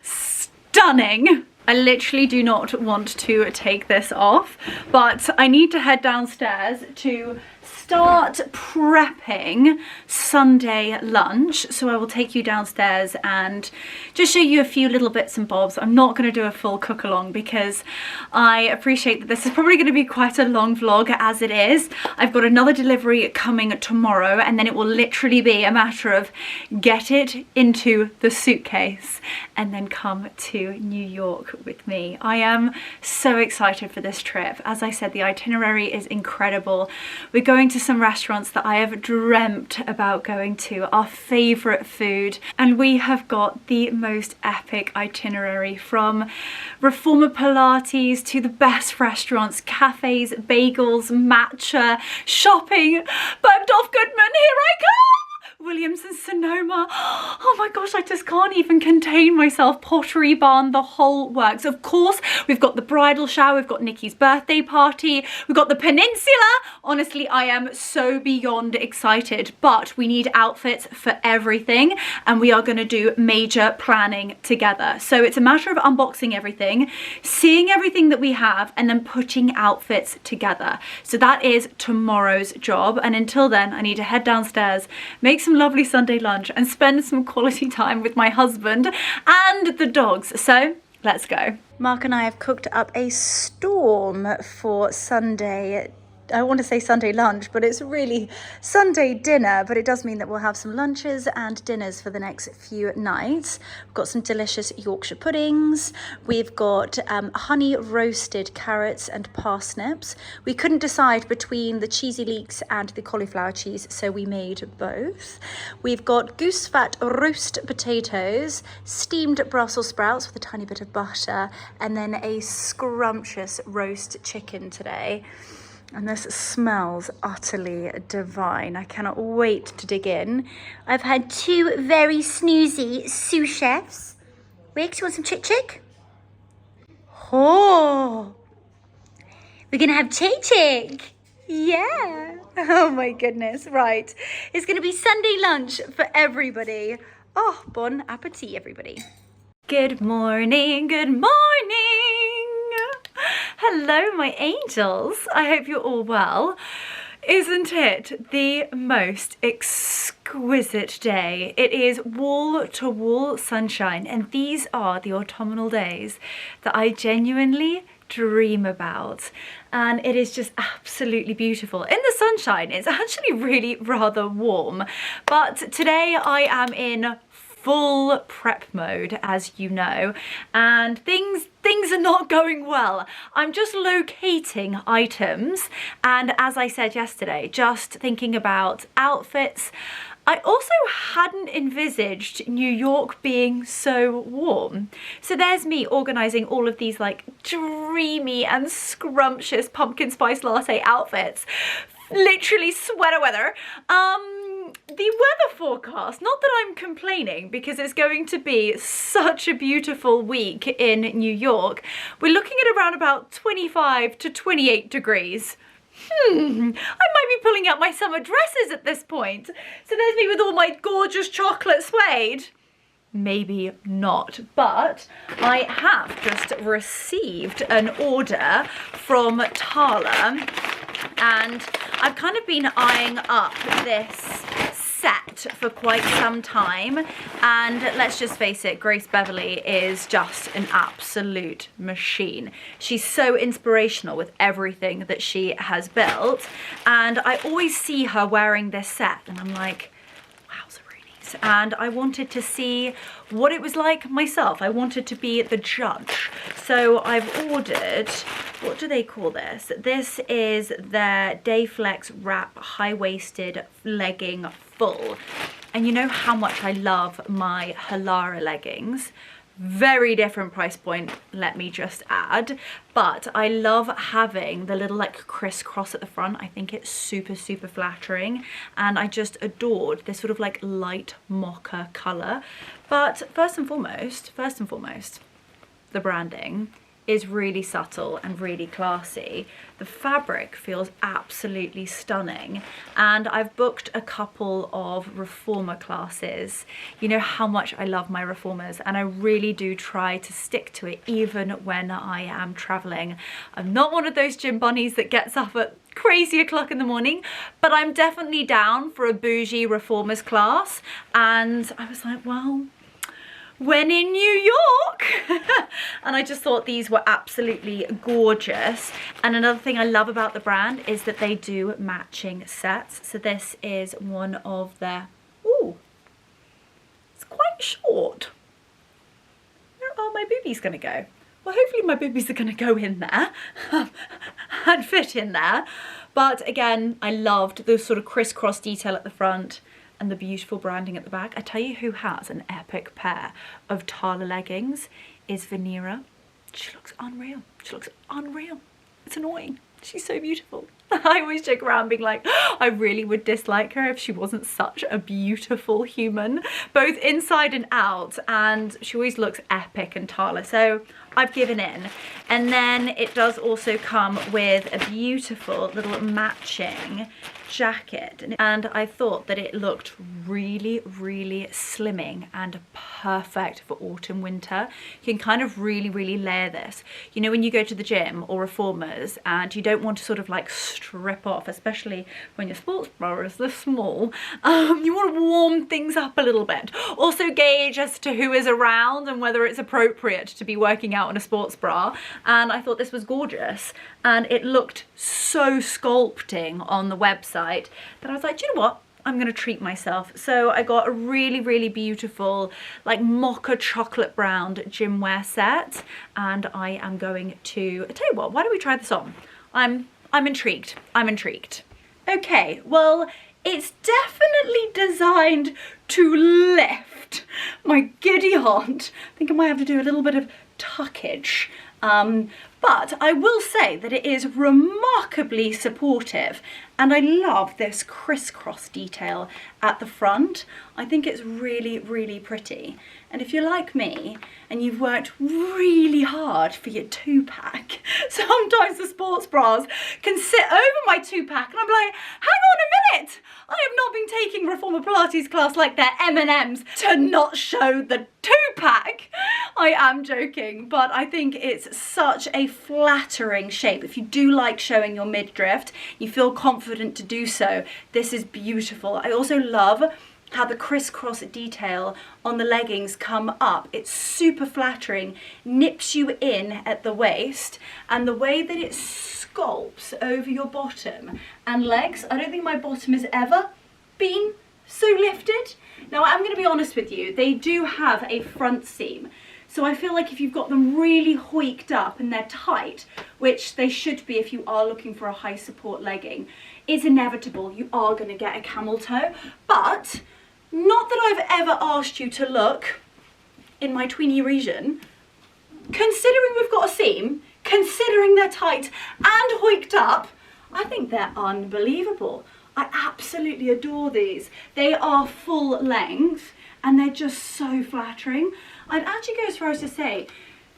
Stunning. I literally do not want to take this off, but I need to head downstairs to start prepping Sunday lunch. So I will take you downstairs and just show you a few little bits and bobs. I'm not going to do a full cook along because I appreciate that this is probably going to be quite a long vlog as it is. I've got another delivery coming tomorrow, and then it will literally be a matter of get it into the suitcase and then come to New York with me. I am so excited for this trip. As I said, the itinerary is incredible. We're going to some restaurants that I have dreamt about going to, our favourite food, and we have got the most epic itinerary, from reformer Pilates to the best restaurants, cafes, bagels, matcha, shopping. Bergdorf Goodman, here I come! Williams and Sonoma. Oh my gosh, I just can't even contain myself. Pottery Barn, the whole works. Of course, we've got the bridal shower, we've got Nikki's birthday party, we've got the peninsula. Honestly, I am so beyond excited, but we need outfits for everything and we are going to do major planning together. So it's a matter of unboxing everything, seeing everything that we have, and then putting outfits together. So that is tomorrow's job. And until then, I need to head downstairs, make some lovely Sunday lunch and spend some quality time with my husband and the dogs. So let's go. Mark and I have cooked up a storm for Sunday. I want to say Sunday lunch, but it's really Sunday dinner, but it does mean that we'll have some lunches and dinners for the next few nights. We've got some delicious Yorkshire puddings. We've got honey roasted carrots and parsnips. We couldn't decide between the cheesy leeks and the cauliflower cheese, so we made both. We've got goose fat roast potatoes, steamed Brussels sprouts with a tiny bit of butter, and then a scrumptious roast chicken today. And this smells utterly divine. I cannot wait to dig in. I've had two very snoozy sous chefs. Wix, you want some chick? Oh, we're gonna have chick. Yeah. Oh my goodness, right. It's gonna be Sunday lunch for everybody. Oh, bon appetit, everybody. Good morning, good morning. Hello, my angels. I hope you're all well. Isn't it the most exquisite day? It is wall-to-wall sunshine, and these are the autumnal days that I genuinely dream about. And it is just absolutely beautiful. In the sunshine, it's actually really rather warm. But today I am in full prep mode, as you know, and things are not going well. I'm just locating items, and as I said yesterday, just thinking about outfits. I also hadn't envisaged New York being so warm. So there's me organising all of these like dreamy and scrumptious pumpkin spice latte outfits. Literally sweater weather. The weather forecast, not that I'm complaining because it's going to be such a beautiful week in New York. We're looking at around about 25 to 28 degrees. I might be pulling out my summer dresses at this point. So there's me with all my gorgeous chocolate suede. Maybe not, but I have just received an order from Tala, and I've kind of been eyeing up this set for quite some time, and let's just face it, Grace Beverly is just an absolute machine. She's so inspirational with everything that she has built, and I always see her wearing this set and I'm like, wowza roonies. And I wanted to see what it was like myself. I wanted to be the judge. So I've ordered, what do they call this? This is their Dayflex Wrap high-waisted legging full. And you know how much I love my Halara leggings. Very different price point, let me just add, but I love having the little like crisscross at the front. I think it's super flattering, and I just adored this sort of like light mocha color. But first and foremost, the branding is really subtle and really classy. The fabric feels absolutely stunning, and I've booked a couple of reformer classes. You know how much I love my reformers, and I really do try to stick to it even when I am traveling. I'm not one of those gym bunnies that gets up at crazy o'clock in the morning, but I'm definitely down for a bougie reformers class. And I was like, well, when in New York. And I just thought these were absolutely gorgeous. And another thing I love about the brand is that they do matching sets. So this is one of their, ooh, it's quite short. Where are my boobies gonna go? Well, hopefully my boobies are gonna go in there and fit in there. But again, I loved the sort of crisscross detail at the front and the beautiful branding at the back. I tell you who has an epic pair of Tala leggings is Venera. She looks unreal. She looks unreal. It's annoying. She's so beautiful. I always joke around being like, I really would dislike her if she wasn't such a beautiful human, both inside and out, and she always looks epic and Tala, so I've given in. And then it does also come with a beautiful little matching jacket, and I thought that it looked really, really slimming and perfect for autumn winter. You can kind of really layer this. You know, when you go to the gym or reformers and you don't want to sort of like strip off, especially when your sports bra is this small, you want to warm things up a little bit. Also gauge as to who is around and whether it's appropriate to be working out in a sports bra, and I thought this was gorgeous, and it looked so sculpting on the website that I was like, do you know what? I'm gonna treat myself. So I got a really beautiful like mocha chocolate brown gym wear set, and I am going to, I tell you what, why don't we try this on? I'm intrigued. I'm intrigued. Okay, well, it's definitely designed to lift my giddy aunt. I think I might have to do a little bit of tuckage. But I will say that it is remarkably supportive, and I love this crisscross detail at the front. I think it's really pretty. And if you're like me and you've worked really hard for your 2-pack, sometimes the sports bras can sit over my 2-pack and I'm like, hang on a minute, I have not been taking Reformer Pilates class like they're M&Ms to not show the 2-pack. I am joking, but I think it's such a flattering shape. If you do like showing your midriff, you feel confident to do so, this is beautiful. I also love how the crisscross detail on the leggings come up. It's super flattering, nips you in at the waist, and the way that it sculpts over your bottom and legs, I don't think my bottom has ever been so lifted. Now, I'm going to be honest with you, they do have a front seam, so I feel like if you've got them really hoiked up and they're tight, which they should be if you are looking for a high support legging, it's inevitable you are going to get a camel toe. But not that I've ever asked you to look in my tweeny region. Considering we've got a seam, considering they're tight and hoiked up, I think they're unbelievable. I absolutely adore these. They are full length and they're just so flattering. I'd actually go as far as to say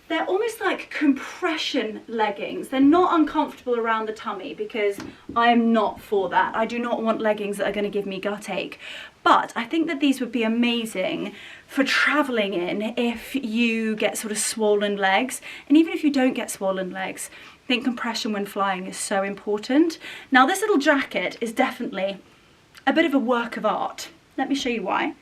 they're almost like compression leggings. They're not uncomfortable around the tummy, because I am not for that. I do not want leggings that are going to give me gut ache. But I think that these would be amazing for traveling in if you get sort of swollen legs. And even if you don't get swollen legs, I think compression when flying is so important. Now, this little jacket is definitely a bit of a work of art. Let me show you why.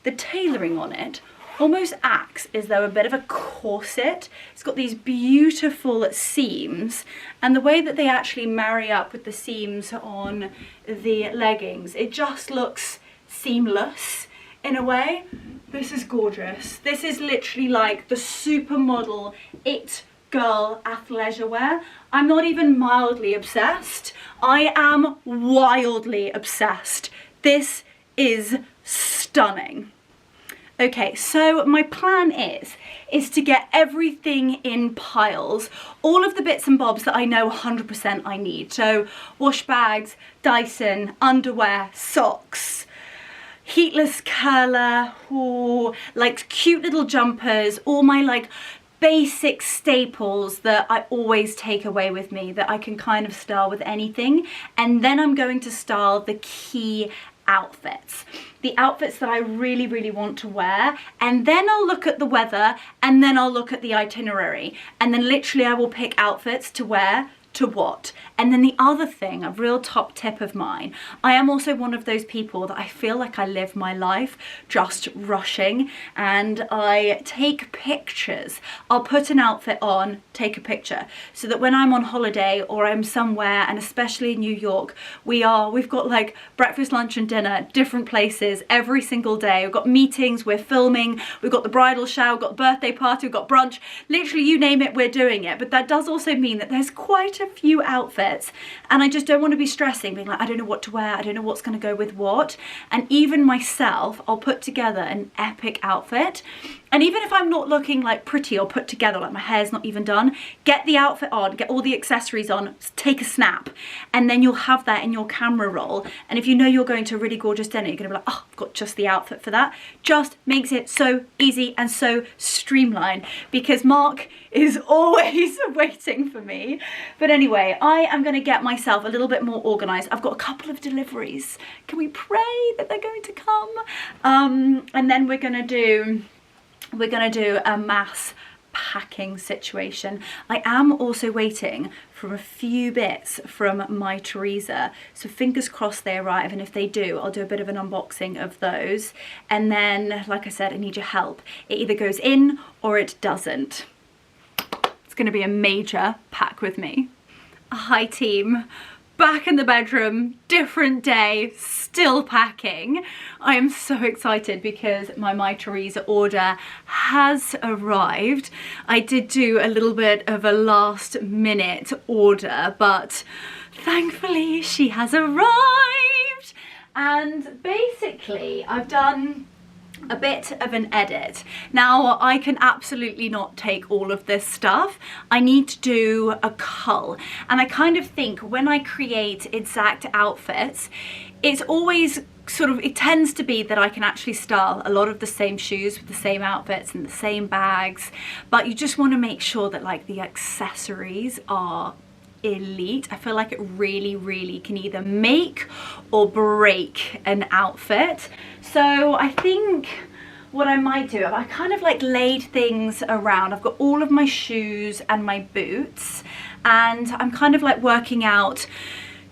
The tailoring on it almost acts as though a bit of a corset. It's got these beautiful seams, and the way that they actually marry up with the seams on the leggings, it just looks seamless in a way. This is gorgeous. This is literally like the supermodel it girl athleisure wear. I'm not even mildly obsessed. I am wildly obsessed. This is stunning. Okay, so my plan is to get everything in piles, all of the bits and bobs that I know 100% I need. So wash bags, Dyson, underwear, socks, heatless curler, ooh, like cute little jumpers, all my like basic staples that I always take away with me that I can kind of style with anything. And then I'm going to style the key outfits, the outfits that I really want to wear, and then I'll look at the weather, and then I'll look at the itinerary, and then literally I will pick outfits to wear to what. And then the other thing, a real top tip of mine, I am also one of those people that I feel like I live my life just rushing, and I take pictures. I'll put an outfit on, take a picture, so that when I'm on holiday or I'm somewhere, and especially in New York, we've got like breakfast, lunch and dinner, different places every single day. We've got meetings, we're filming, we've got the bridal shower, we've got the birthday party, we've got brunch, literally you name it, we're doing it. But that does also mean that there's quite a few outfits, and I just don't want to be stressing, being like, I don't know what to wear, I don't know what's going to go with what. And even myself, I'll put together an epic outfit, And even if I'm not looking like pretty or put together, like my hair's not even done, get the outfit on, get all the accessories on, take a snap, and then you'll have that in your camera roll. And if you know you're going to a really gorgeous dinner, you're gonna be like, oh, I've got just the outfit for that. Just makes it so easy and so streamlined, because Mark is always waiting for me. But anyway, I am gonna get myself a little bit more organized. I've got a couple of deliveries. Can we pray that they're going to come? And then we're gonna do a mass packing situation. I am also waiting for a few bits from my Teresa, so fingers crossed they arrive, and if they do, I'll do a bit of an unboxing of those. And then, like I said, I need your help. It either goes in or it doesn't. It's going to be a major pack with me. Hi team. Back in the bedroom, different day, still packing. I am so excited because my Teresa order has arrived. I did do a little bit of a last minute order, but thankfully she has arrived. And basically I've done a bit of an edit. Now, I can absolutely not take all of this stuff. I need to do a cull. And I kind of think when I create exact outfits, it's always sort of, it tends to be that I can actually style a lot of the same shoes with the same outfits and the same bags, but you just want to make sure that like the accessories are elite. I feel like it really can either make or break an outfit. So I think what I might do, I kind of like laid things around. I've got all of my shoes and my boots, and I'm kind of like working out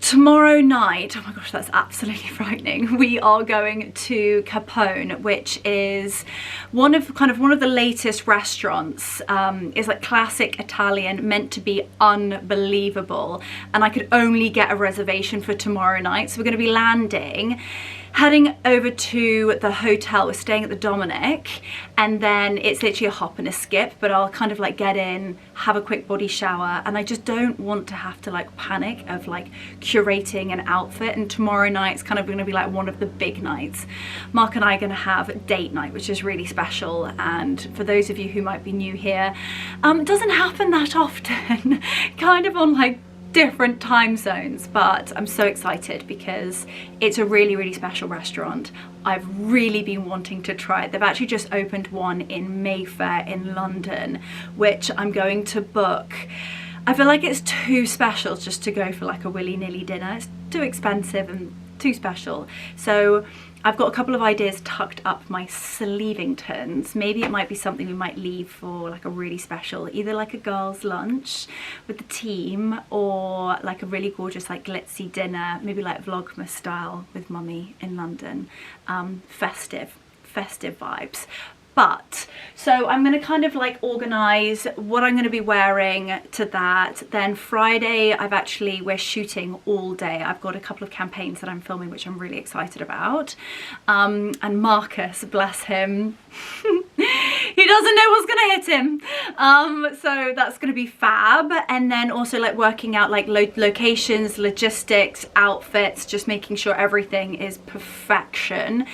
tomorrow night. Oh my gosh, that's absolutely frightening. We are going to Capone, which is one of the latest restaurants. It's like classic Italian, meant to be unbelievable, and I could only get a reservation for tomorrow night. So we're going to be landing, heading over to the hotel. We're staying at the Dominic, and then it's literally a hop and a skip, but I'll kind of like get in, have a quick body shower, and I just don't want to have to like panic of like curating an outfit. And tomorrow night's kind of going to be like one of the big nights. Mark and I are going to have date night, which is really special, and for those of you who might be new here, it doesn't happen that often. Kind of on like different time zones, but I'm so excited because it's a really special restaurant. I've really been wanting to try it. They've actually just opened one in Mayfair in London, which I'm going to book. I feel like it's too special just to go for like a willy-nilly dinner. It's too expensive and too special. So I've got a couple of ideas tucked up my sleevingtons. Maybe it might be something we might leave for like a really special, either like a girls' lunch with the team, or like a really gorgeous like glitzy dinner, maybe like Vlogmas style with mummy in London. Festive vibes. But so I'm going to kind of like organize what I'm going to be wearing to that. Then Friday, we're shooting all day. I've got a couple of campaigns that I'm filming, which I'm really excited about. And Marcus, bless him, he doesn't know what's gonna hit him. So that's gonna be fab. And then also like working out like locations, logistics, outfits, just making sure everything is perfection.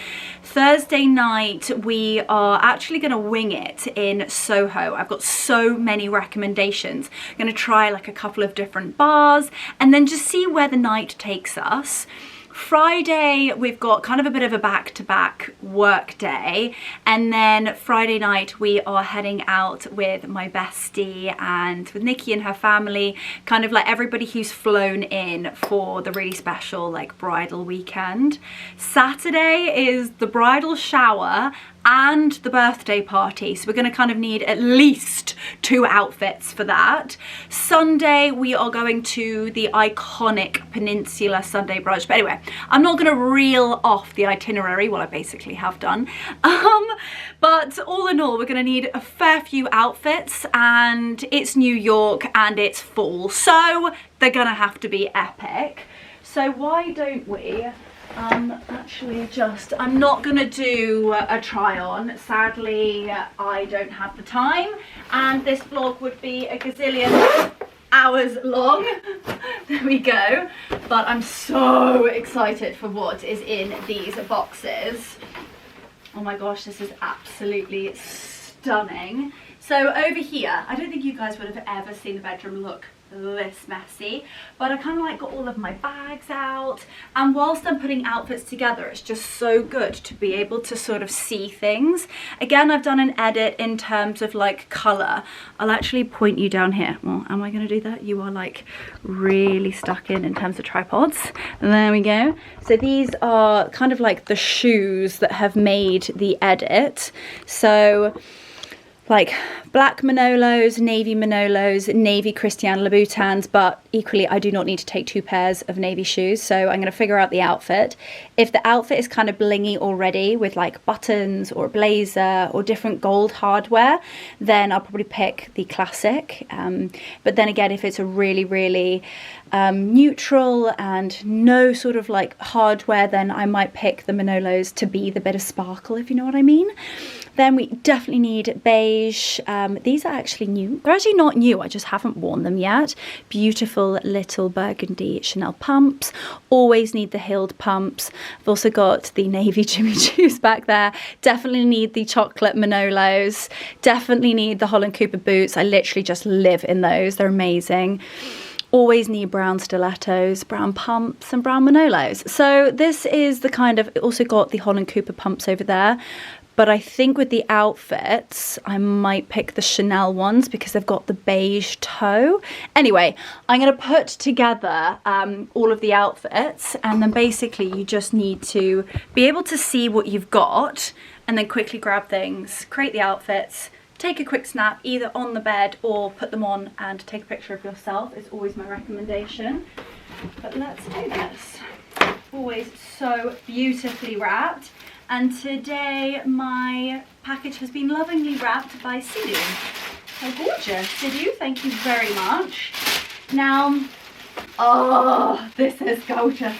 Thursday night, we are actually gonna wing it in Soho. I've got so many recommendations. I'm gonna try like a couple of different bars and then just see where the night takes us. Friday, we've got kind of a bit of a back-to-back work day, and then Friday night we are heading out with my bestie and with Nikki and her family, kind of like everybody who's flown in for the really special like bridal weekend. Saturday is the bridal shower and the birthday party, so we're going to kind of need at least 2 outfits for that. Sunday we are going to the iconic Peninsula Sunday brunch, but anyway, I'm not going to reel off the itinerary, well I basically have done, but all in all we're going to need a fair few outfits, and it's New York and it's fall, so they're going to have to be epic. So why don't we actually just, I'm not gonna do a try on, sadly I don't have the time, and this vlog would be a gazillion hours long. There we go. But I'm so excited for what is in these boxes. Oh my gosh, this is absolutely stunning. stunning. So over here, I don't think you guys would have ever seen the bedroom look this messy, but I kind of like got all of my bags out, and whilst I'm putting outfits together, it's just so good to be able to sort of see things. Again, I've done an edit in terms of like color. I'll actually point you down here. Well, am I going to do that? You are like really stuck in terms of tripods. And there we go. So these are kind of like the shoes that have made the edit. So like black Manolos, navy Manolos, navy Christian Louboutins, but equally I do not need to take 2 pairs of navy shoes, so I'm going to figure out the outfit. If the outfit is kind of blingy already with like buttons or a blazer or different gold hardware, then I'll probably pick the classic. But then again, if it's a really neutral and no sort of like hardware, then I might pick the Manolos to be the bit of sparkle, if you know what I mean. Then we definitely need beige. These are actually new. They're actually not new, I just haven't worn them yet. Beautiful little burgundy Chanel pumps. Always need the heeled pumps. I've also got the navy Jimmy Choos back there. Definitely need the chocolate Manolos. Definitely need the Holland Cooper boots. I literally just live in those. They're amazing. Always need brown stilettos, brown pumps and brown Manolos. So this is the kind of, also got the Holland Cooper pumps over there. But I think with the outfits, I might pick the Chanel ones because they've got the beige toe. Anyway, I'm going to put together all of the outfits, and then basically you just need to be able to see what you've got and then quickly grab things, create the outfits, take a quick snap either on the bed or put them on and take a picture of yourself is always my recommendation. But let's do this. Always so beautifully wrapped. And today my package has been lovingly wrapped by Idyl. How gorgeous, Idyl, thank you very much. Now, oh, this is gorgeous.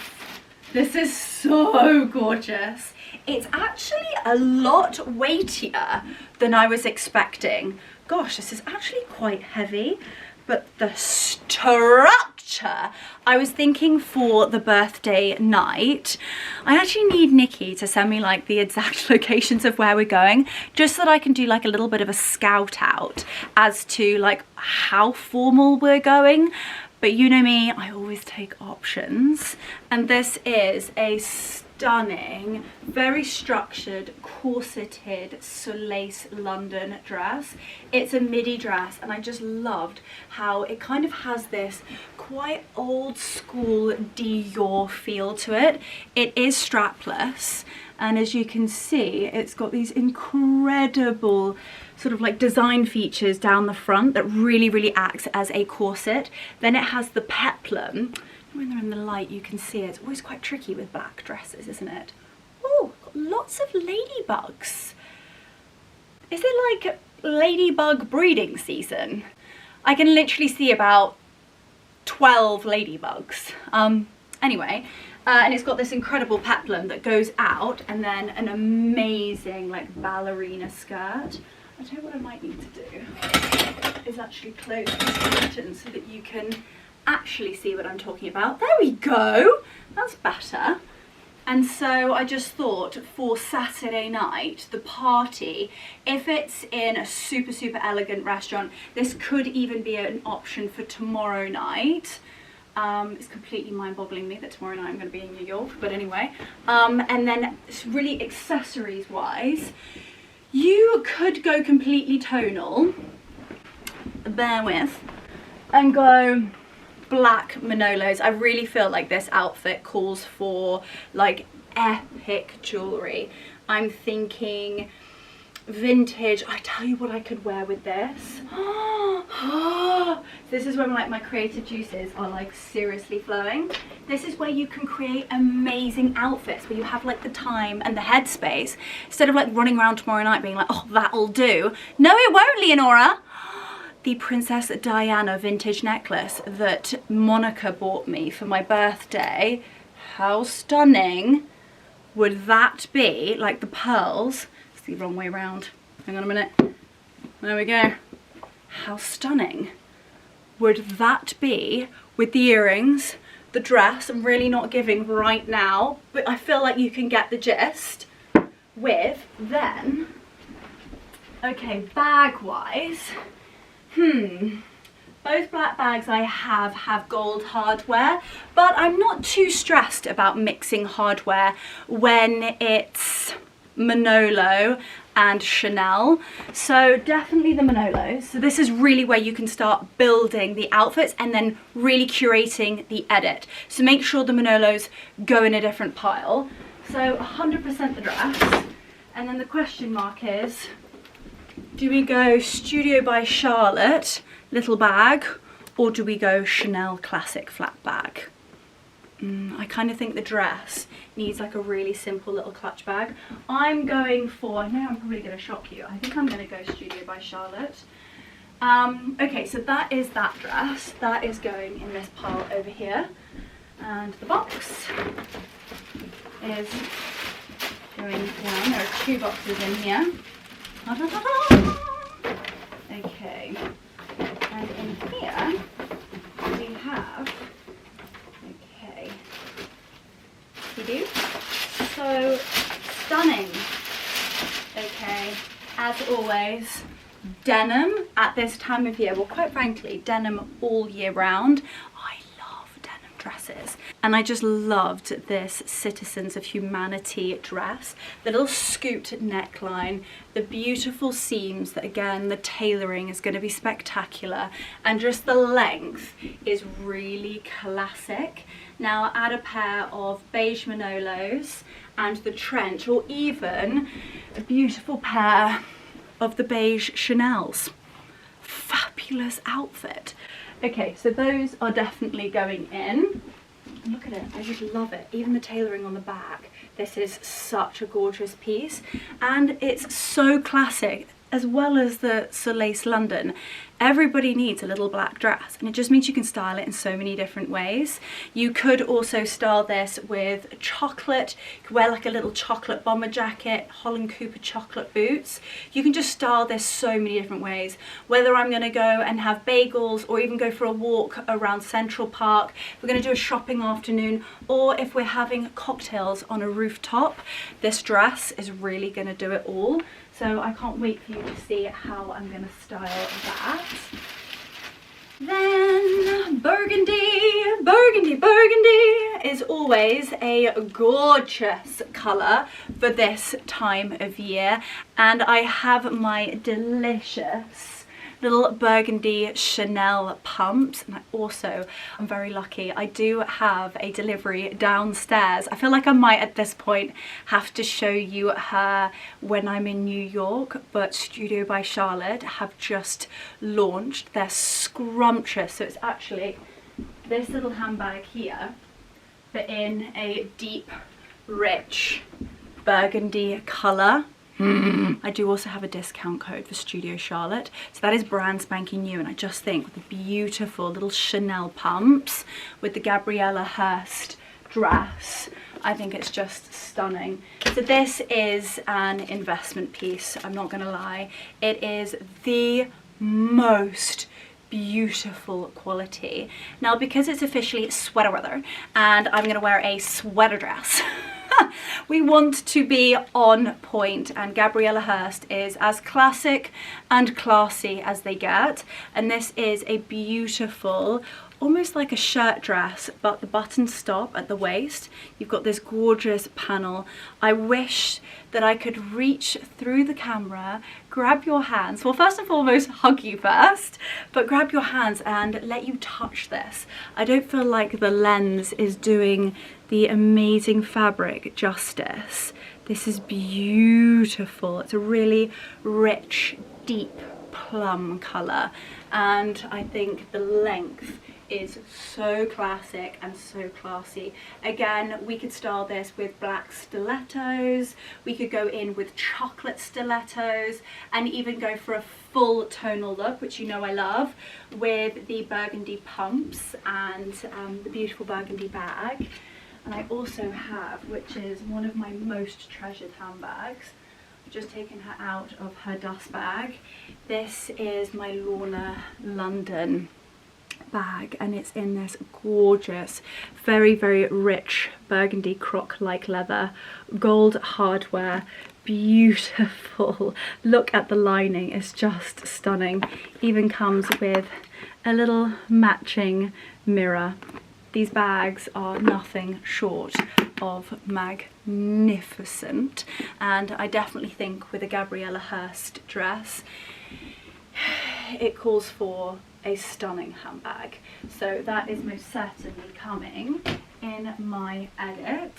This is so gorgeous. It's actually a lot weightier than I was expecting. Gosh, this is actually quite heavy, but the structure, I was thinking for the birthday night, I actually need Nikki to send me like the exact locations of where we're going, just so that I can do like a little bit of a scout out as to like how formal we're going. But you know me, I always take options. And this is a stunning, very structured, corseted Soleil London dress. It's a midi dress, and I just loved how it kind of has this quite old school Dior feel to it. It is strapless, and as you can see, it's got these incredible sort of like design features down the front that really acts as a corset. Then it has the peplum. When they're in the light you can see it. It's always quite tricky with black dresses, isn't it? Oh, got lots of ladybugs. Is it like ladybug breeding season? I can literally see about 12 ladybugs. Anyway, and it's got this incredible peplum that goes out, and then an amazing like ballerina skirt. I tell you what I might need to do is actually close these curtains so that you can actually see what I'm talking about. There we go, that's better. And so I just thought for Saturday night, the party, if it's in a super elegant restaurant, this could even be an option for tomorrow night. It's completely mind-boggling me that tomorrow night I'm going to be in New York, but anyway. And then really accessories wise, you could go completely tonal, bear with, and go black Manolos. I really feel like this outfit calls for like epic jewelry. I'm thinking vintage. I tell you what I could wear with this. This is when like my creative juices are like seriously flowing. This is where you can create amazing outfits, where you have like the time and the headspace, instead of like running around tomorrow night being like, oh, that'll do. No, it won't, Leonora. The Princess Diana vintage necklace that Monica bought me for my birthday. How stunning would that be? Like the pearls. It's the wrong way around. Hang on a minute. There we go. How stunning would that be with the earrings, the dress? I'm really not giving right now, but I feel like you can get the gist. With then Okay, bag-wise, both black bags I have gold hardware, but I'm not too stressed about mixing hardware when it's Manolo and Chanel. So definitely the Manolos. So this is really where you can start building the outfits and then really curating the edit. So make sure the Manolos go in a different pile. So 100% the dress. And then the question mark is, do we go Studio by Charlotte little bag, or do we go Chanel classic flat bag? I kind of think the dress needs like a really simple little clutch bag. I'm going for, I know I'm probably going to shock you, I think I'm going to go Studio by Charlotte. Okay, so that is that dress. That is going in this pile over here. And the box is going down. There are 2 boxes in here. Okay, and in here we have, okay, so stunning. Okay, as always, denim at this time of year, well, quite frankly, denim all year round. I love denim dresses, and I just loved this Citizens of Humanity dress. The little scooped neckline, the beautiful seams, that again, the tailoring is going to be spectacular, and just the length is really classic. Now add a pair of beige Manolos and the trench, or even a beautiful pair of the beige Chanels. Fabulous outfit. Okay, so those are definitely going in. Look at it, I just love it. Even the tailoring on the back. This is such a gorgeous piece, and it's so classic, as well as the Soleil London. Everybody needs a little black dress, and it just means you can style it in so many different ways. You could also style this with chocolate. You could wear like a little chocolate bomber jacket, Holland Cooper chocolate boots. You can just style this so many different ways. Whether I'm going to go and have bagels, or even go for a walk around Central Park, if we're going to do a shopping afternoon, or if we're having cocktails on a rooftop, this dress is really going to do it all. So I can't wait for you to see how I'm going to style that. Then burgundy. Burgundy is always a gorgeous colour for this time of year. And I have my delicious little burgundy Chanel pumps, and I'm very lucky, I do have a delivery downstairs. I feel like I might at this point have to show you her when I'm in New York, but Studio by Charlotte have just launched. They're scrumptious. So it's actually this little handbag here, but in a deep rich burgundy colour. I do also have a discount code for Studio Charlotte, so that is brand spanking new, and I just think with the beautiful little Chanel pumps with the Gabriella Hearst dress, I think it's just stunning. So this is an investment piece, I'm not gonna lie. It is the most beautiful quality. Now, because it's officially sweater weather and I'm gonna wear a sweater dress, we want to be on point, and Gabriella Hearst is as classic and classy as they get, and this is a beautiful, almost like a shirt dress, but the buttons stop at the waist. You've got this gorgeous panel. I wish that I could reach through the camera, grab your hands, well, first and foremost, hug you first, but grab your hands and let you touch this. I don't feel like the lens is doing the amazing fabric justice. This is beautiful. It's a really rich, deep plum colour, and I think the length is so classic and so classy. Again, we could style this with black stilettos, we could go in with chocolate stilettos, and even go for a full tonal look, which you know I love, with the burgundy pumps and the beautiful burgundy bag. And I also have, which is one of my most treasured handbags, I've just taken her out of her dust bag. This is my Lorna London bag, and it's in this gorgeous, very rich burgundy croc-like leather, gold hardware, beautiful. Look at the lining, it's just stunning. Even comes with a little matching mirror. These bags are nothing short of magnificent, and I definitely think with a Gabriella Hearst dress it calls for a stunning handbag. So that is most certainly coming in my edit.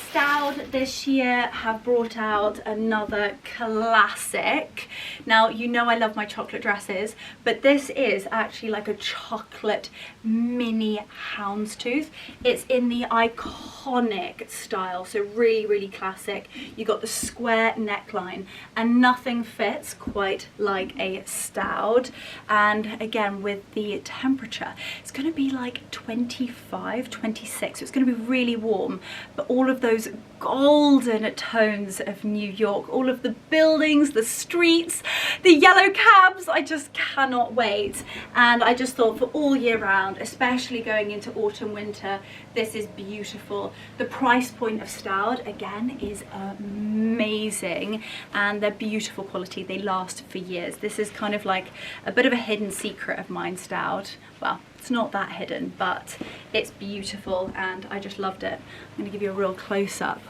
Styled this year have brought out another classic. Now, you know I love my chocolate dresses, but this is actually like a chocolate mini houndstooth. It's in the iconic style, so really, really classic. You got the square neckline, and nothing fits quite like a styled. And again, with the temperature, it's going to be like 25, 26, so it's going to be really warm, but all of those golden tones of New York, all of the buildings, the streets, the yellow cabs, I just cannot wait. And I just thought for all year round, especially going into autumn winter, this is beautiful. The price point of styled again is amazing, and they're beautiful quality. They last for years. This is kind of like a bit of a hidden secret of mine, styled. Well, it's not that hidden, but it's beautiful and I just loved it. I'm going to give you a real close-up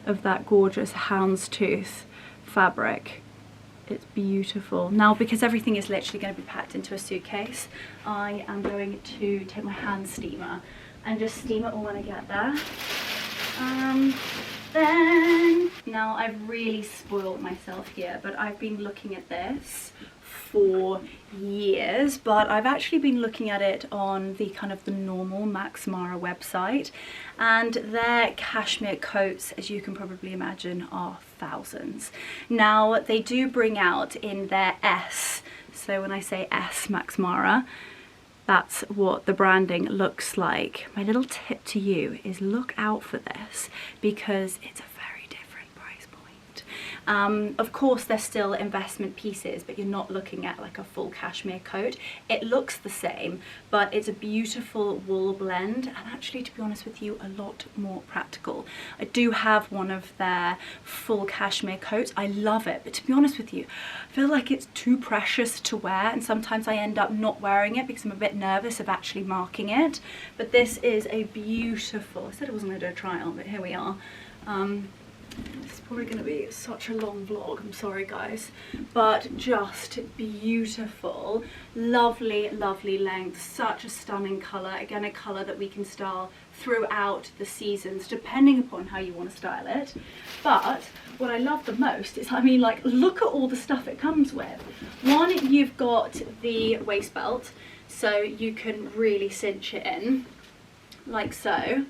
of that gorgeous houndstooth fabric. It's beautiful. Now, because everything is literally going to be packed into a suitcase, I am going to take my hand steamer and just steam it all when I get there. Then, now I've really spoiled myself here, but I've been looking at this for years, but I've actually been looking at it on the kind of the normal Max Mara website, and their cashmere coats, as you can probably imagine, are thousands. Now, they do bring out in their S, so when I say S Max Mara, that's what the branding looks like. My little tip to you is look out for this, because it's a very different price point. Of course, they're still investment pieces, but you're not looking at like a full cashmere coat. It looks the same, but it's a beautiful wool blend, and actually, to be honest with you, a lot more practical. I do have one of their full cashmere coats. I love it, but to be honest with you, I feel like it's too precious to wear, and sometimes I end up not wearing it because I'm a bit nervous of actually marking it. But this is a beautiful, I said I wasn't going to do a try on, but here we are. It's probably going to be such a long vlog, I'm sorry guys, but just beautiful, lovely, lovely length, such a stunning colour. Again, a colour that we can style throughout the seasons depending upon how you want to style it. But what I love the most is, I mean, like, look at all the stuff it comes with. One, you've got the waist belt, so you can really cinch it in like so,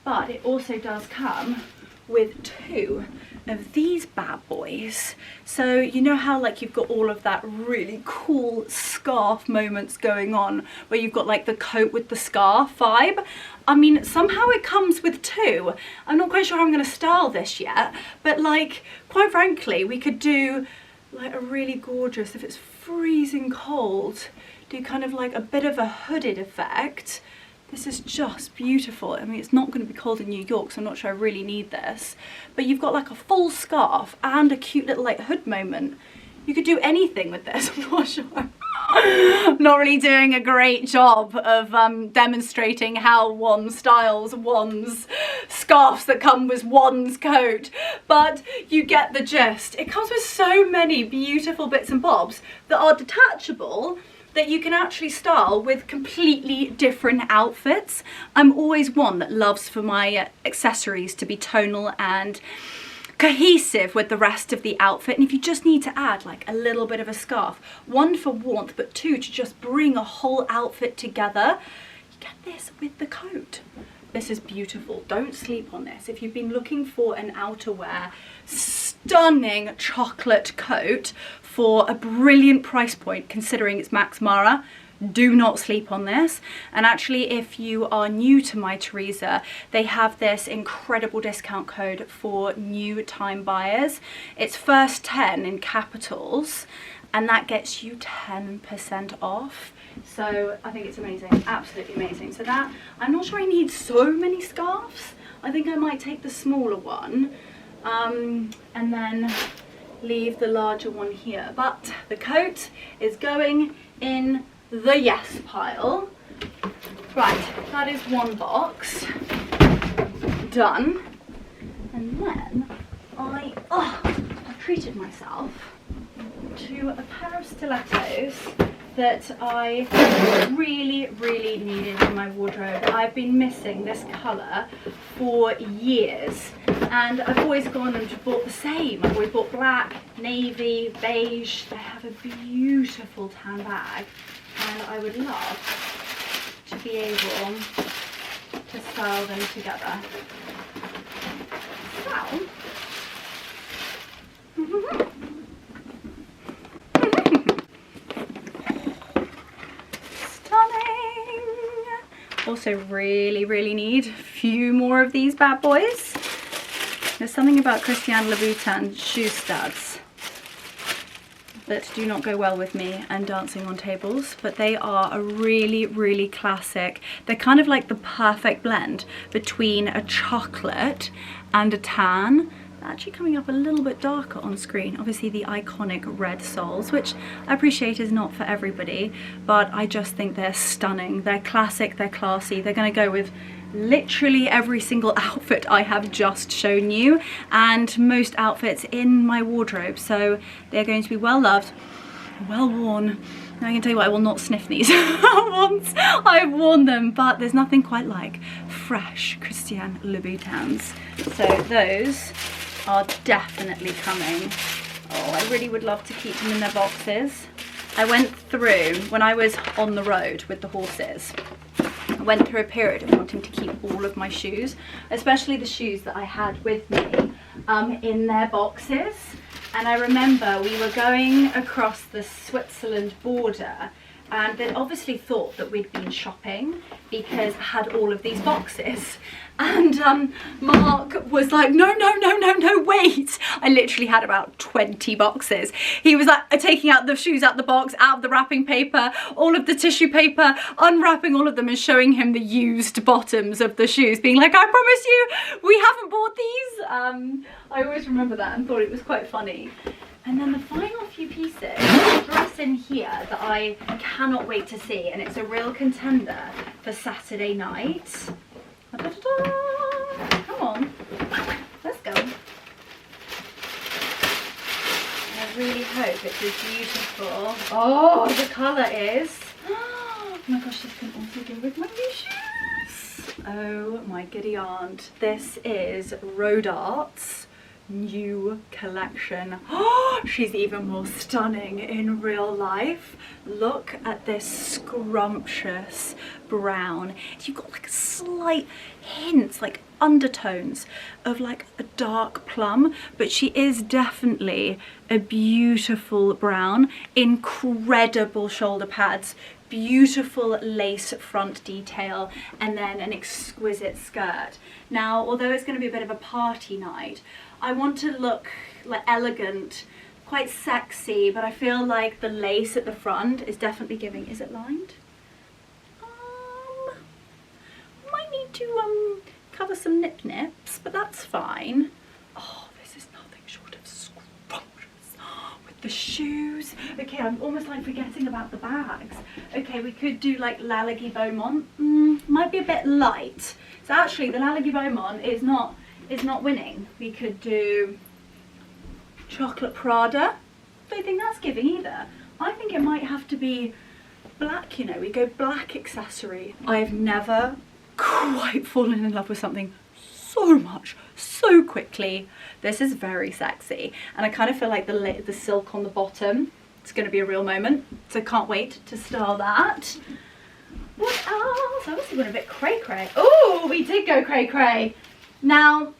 but it also does come with two of these bad boys. So you know how like you've got all of that really cool scarf moments going on where you've got like the coat with the scarf vibe? I mean, somehow it comes with two. I'm not quite sure how I'm going to style this yet, but like, quite frankly, we could do like a really gorgeous, if it's freezing cold, do kind of like a bit of a hooded effect. This is just beautiful. I mean, it's not going to be cold in New York, so I'm not sure I really need this. But you've got like a full scarf and a cute little like hood moment. You could do anything with this, I'm not sure. I'm not really doing a great job of demonstrating how one styles one's scarves that come with one's coat, but you get the gist. It comes with so many beautiful bits and bobs that are detachable, that you can actually style with completely different outfits. I'm always one that loves for my accessories to be tonal and cohesive with the rest of the outfit, and if you just need to add like a little bit of a scarf, one for warmth, but two to just bring a whole outfit together, you get this with the coat. This is beautiful. Don't sleep on this. If you've been looking for an outerwear stunning chocolate coat for a brilliant price point, considering it's Max Mara, do not sleep on this. And actually, if you are new to My Teresa, they have this incredible discount code for new time buyers. It's first 10 in capitals, and that gets you 10% off. So I think it's amazing, absolutely amazing. So that, I'm not sure I need so many scarves. I think I might take the smaller one. and then leave the larger one here. But the coat is going in the yes pile. Right, that is one box done. And then I've treated myself to a pair of stilettos that I really, really needed in my wardrobe. I've been missing this colour for years, and I've always gone and bought the same. I've always bought black, navy, beige. They have a beautiful tan bag, and I would love to be able to style them together. So, also really need a few more of these bad boys. There's something about Christian Louboutin shoe studs that do not go well with me and dancing on tables, but they are a really classic. They're kind of like the perfect blend between a chocolate and a tan. Actually coming up a little bit darker on screen. Obviously the iconic red soles, which I appreciate is not for everybody, but I just think they're stunning. They're classic, they're classy. They're going to go with literally every single outfit I have just shown you, and most outfits in my wardrobe, so they're going to be well loved, well worn. Now I can tell you what, I will not sniff these once I've worn them, but there's nothing quite like fresh Christian Louboutins. So those are definitely coming. Oh, I really would love to keep them in their boxes. I went through, when I was on the road with the horses, I went through a period of wanting to keep all of my shoes, especially the shoes that I had with me, in their boxes. And I remember we were going across the Switzerland border, and they'd obviously thought that we'd been shopping because I had all of these boxes. And Mark was like, no, wait. I literally had about 20 boxes. He was like taking out the shoes out the box, out of the wrapping paper, all of the tissue paper, unwrapping all of them and showing him the used bottoms of the shoes, being like, I promise you, we haven't bought these. I always remember that and thought it was quite funny. And then the final few pieces, a dress in here that I cannot wait to see, and it's a real contender for Saturday night. Da-da-da-da. Come on, let's go. And I really hope it's as beautiful. Oh, the colour is. Oh my gosh, this can also go with my new shoes. Oh my giddy aunt. This is Road Art's new collection. Oh, she's even more stunning in real life. Look at this scrumptious brown. You've got like slight hints, like undertones of like a dark plum, but she is definitely a beautiful brown. Incredible shoulder pads, beautiful lace front detail, and then an exquisite skirt. Now, although it's going to be a bit of a party night, I want to look like elegant, quite sexy, but I feel like the lace at the front is definitely giving. Is it lined? Might need to cover some nips, but that's fine. Oh, this is nothing short of scrumptious with the shoes. Okay, I'm almost like forgetting about the bags. Okay, we could do like Lalaghi Beaumont. Might be a bit light. So actually, the Lalaghi Beaumont is not winning. We could do Chocolate Prada. Don't think that's giving either. I think it might have to be black, you know, we go black accessory. I've never quite fallen in love with something so much, so quickly. This is very sexy, and I kind of feel like the silk on the bottom, it's going to be a real moment, so can't wait to style that. What else? I also went a bit cray-cray. Oh, we did go cray-cray. Now,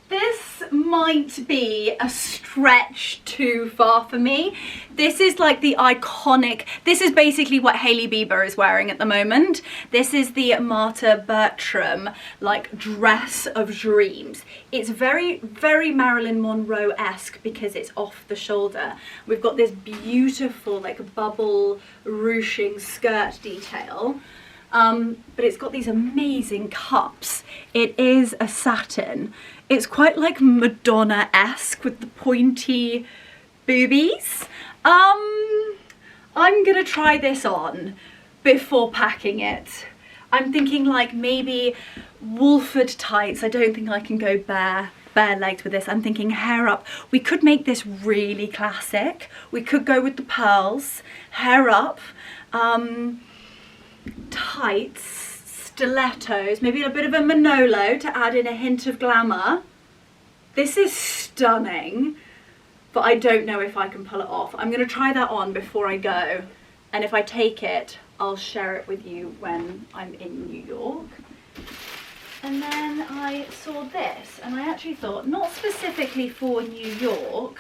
this might be a stretch too far for me. This is like the iconic, this is basically what Hailey Bieber is wearing at the moment. This is the Marta Bertram like dress of dreams. It's very, very Marilyn Monroe-esque because it's off the shoulder. We've got this beautiful like bubble ruching skirt detail. but it's got these amazing cups. It is a satin. It's quite like Madonna-esque with the pointy boobies. I'm gonna try this on before packing it. I'm thinking like maybe Wolford tights. I don't think I can go bare legs with this. I'm thinking hair up. We could make this really classic. We could go with the pearls, hair up, tights, stilettos, maybe a bit of a Manolo to add in a hint of glamour. This is stunning, but I don't know if I can pull it off. I'm gonna try that on before I go, and if I take it, I'll share it with you when I'm in New York. And then I saw this, and I actually thought, not specifically for New York,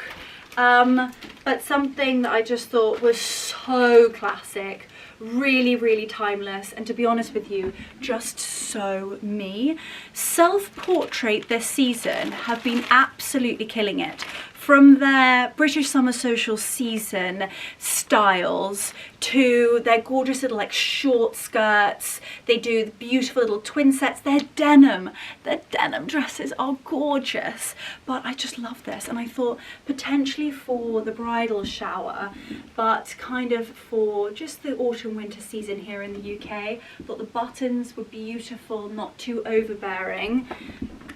but something that I just thought was so classic, really, really timeless, and to be honest with you, just so me. Self-portrait this season have been absolutely killing it. From their British Summer Social season styles to their gorgeous little like short skirts. They do the beautiful little twin sets. Their denim dresses are gorgeous, but I just love this, and I thought potentially for the bridal shower, but kind of for just the autumn winter season here in the UK. I thought the buttons were beautiful, not too overbearing.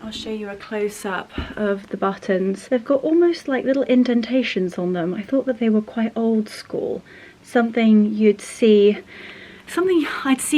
I'll show you a close-up of the buttons. They've got almost like little indentations on them. I thought that they were quite old school. Something I'd see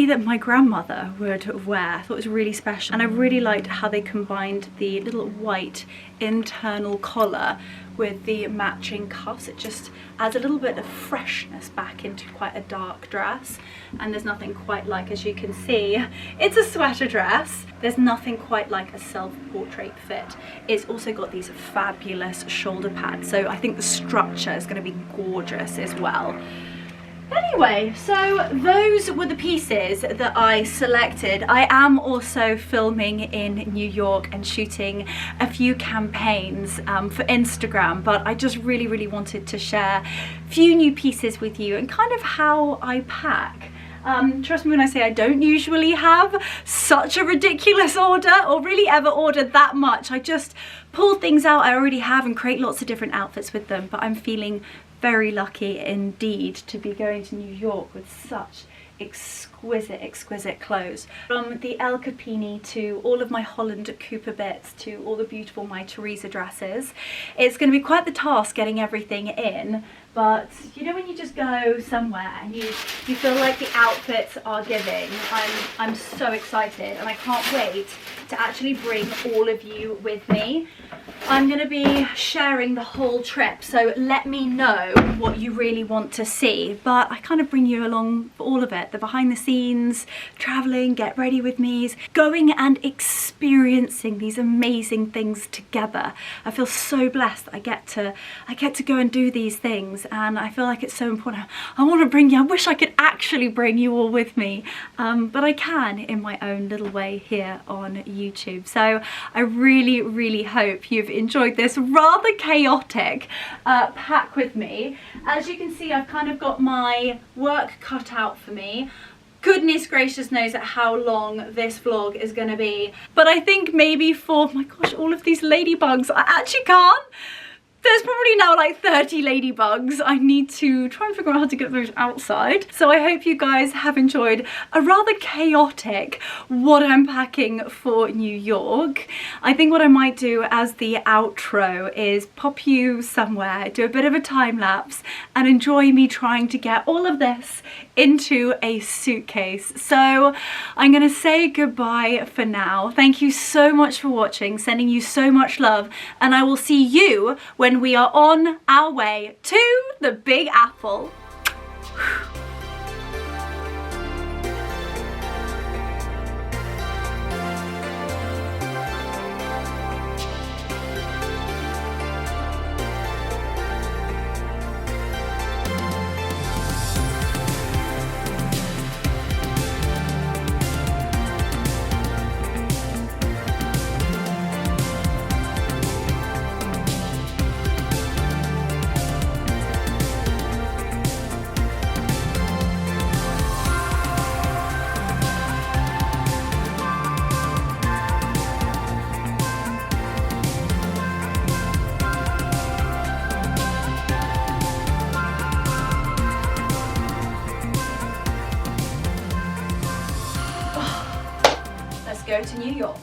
that my grandmother would wear. I thought it was really special. And I really liked how they combined the little white internal collar with the matching cuffs. It just adds a little bit of freshness back into quite a dark dress. And there's nothing quite like, as you can see, it's a sweater dress. There's nothing quite like a self-portrait fit. It's also got these fabulous shoulder pads, so I think the structure is going to be gorgeous as well. Anyway, so those were the pieces that I selected. I am also filming in New York and shooting a few campaigns for Instagram, but I just really wanted to share a few new pieces with you and kind of how I pack. Trust me when I say I don't usually have such a ridiculous order or really ever order that much. I just pull things out I already have and create lots of different outfits with them, but I'm feeling very lucky indeed to be going to New York with such exquisite clothes. From the El Capini to all of my Holland Cooper bits to all the beautiful My Teresa dresses. It's going to be quite the task getting everything in, but you know when you just go somewhere and you feel like the outfits are giving. I'm so excited and I can't wait to actually bring all of you with me. I'm going to be sharing the whole trip, so let me know what you really want to see, but I kind of bring you along for all of it. The behind the scenes, traveling, get ready with me's, going and experiencing these amazing things together. I feel so blessed that I get to go and do these things, and I feel like it's so important. I want to bring you, I wish I could actually bring you all with me, but I can in my own little way here on YouTube. So I really hope you've enjoyed this rather chaotic pack with me. As you can see, I've kind of got my work cut out for me. Goodness gracious knows at how long this vlog is going to be, but I think maybe for, my gosh, all of these ladybugs, I actually can't. There's probably now like 30 ladybugs. I need to try and figure out how to get those outside. So I hope you guys have enjoyed a rather chaotic what I'm packing for New York. I think what I might do as the outro is pop you somewhere, do a bit of a time lapse and enjoy me trying to get all of this into a suitcase. So I'm gonna say goodbye for now. Thank you so much for watching, sending you so much love, and I will see you when we are on our way to the Big Apple. go to New York.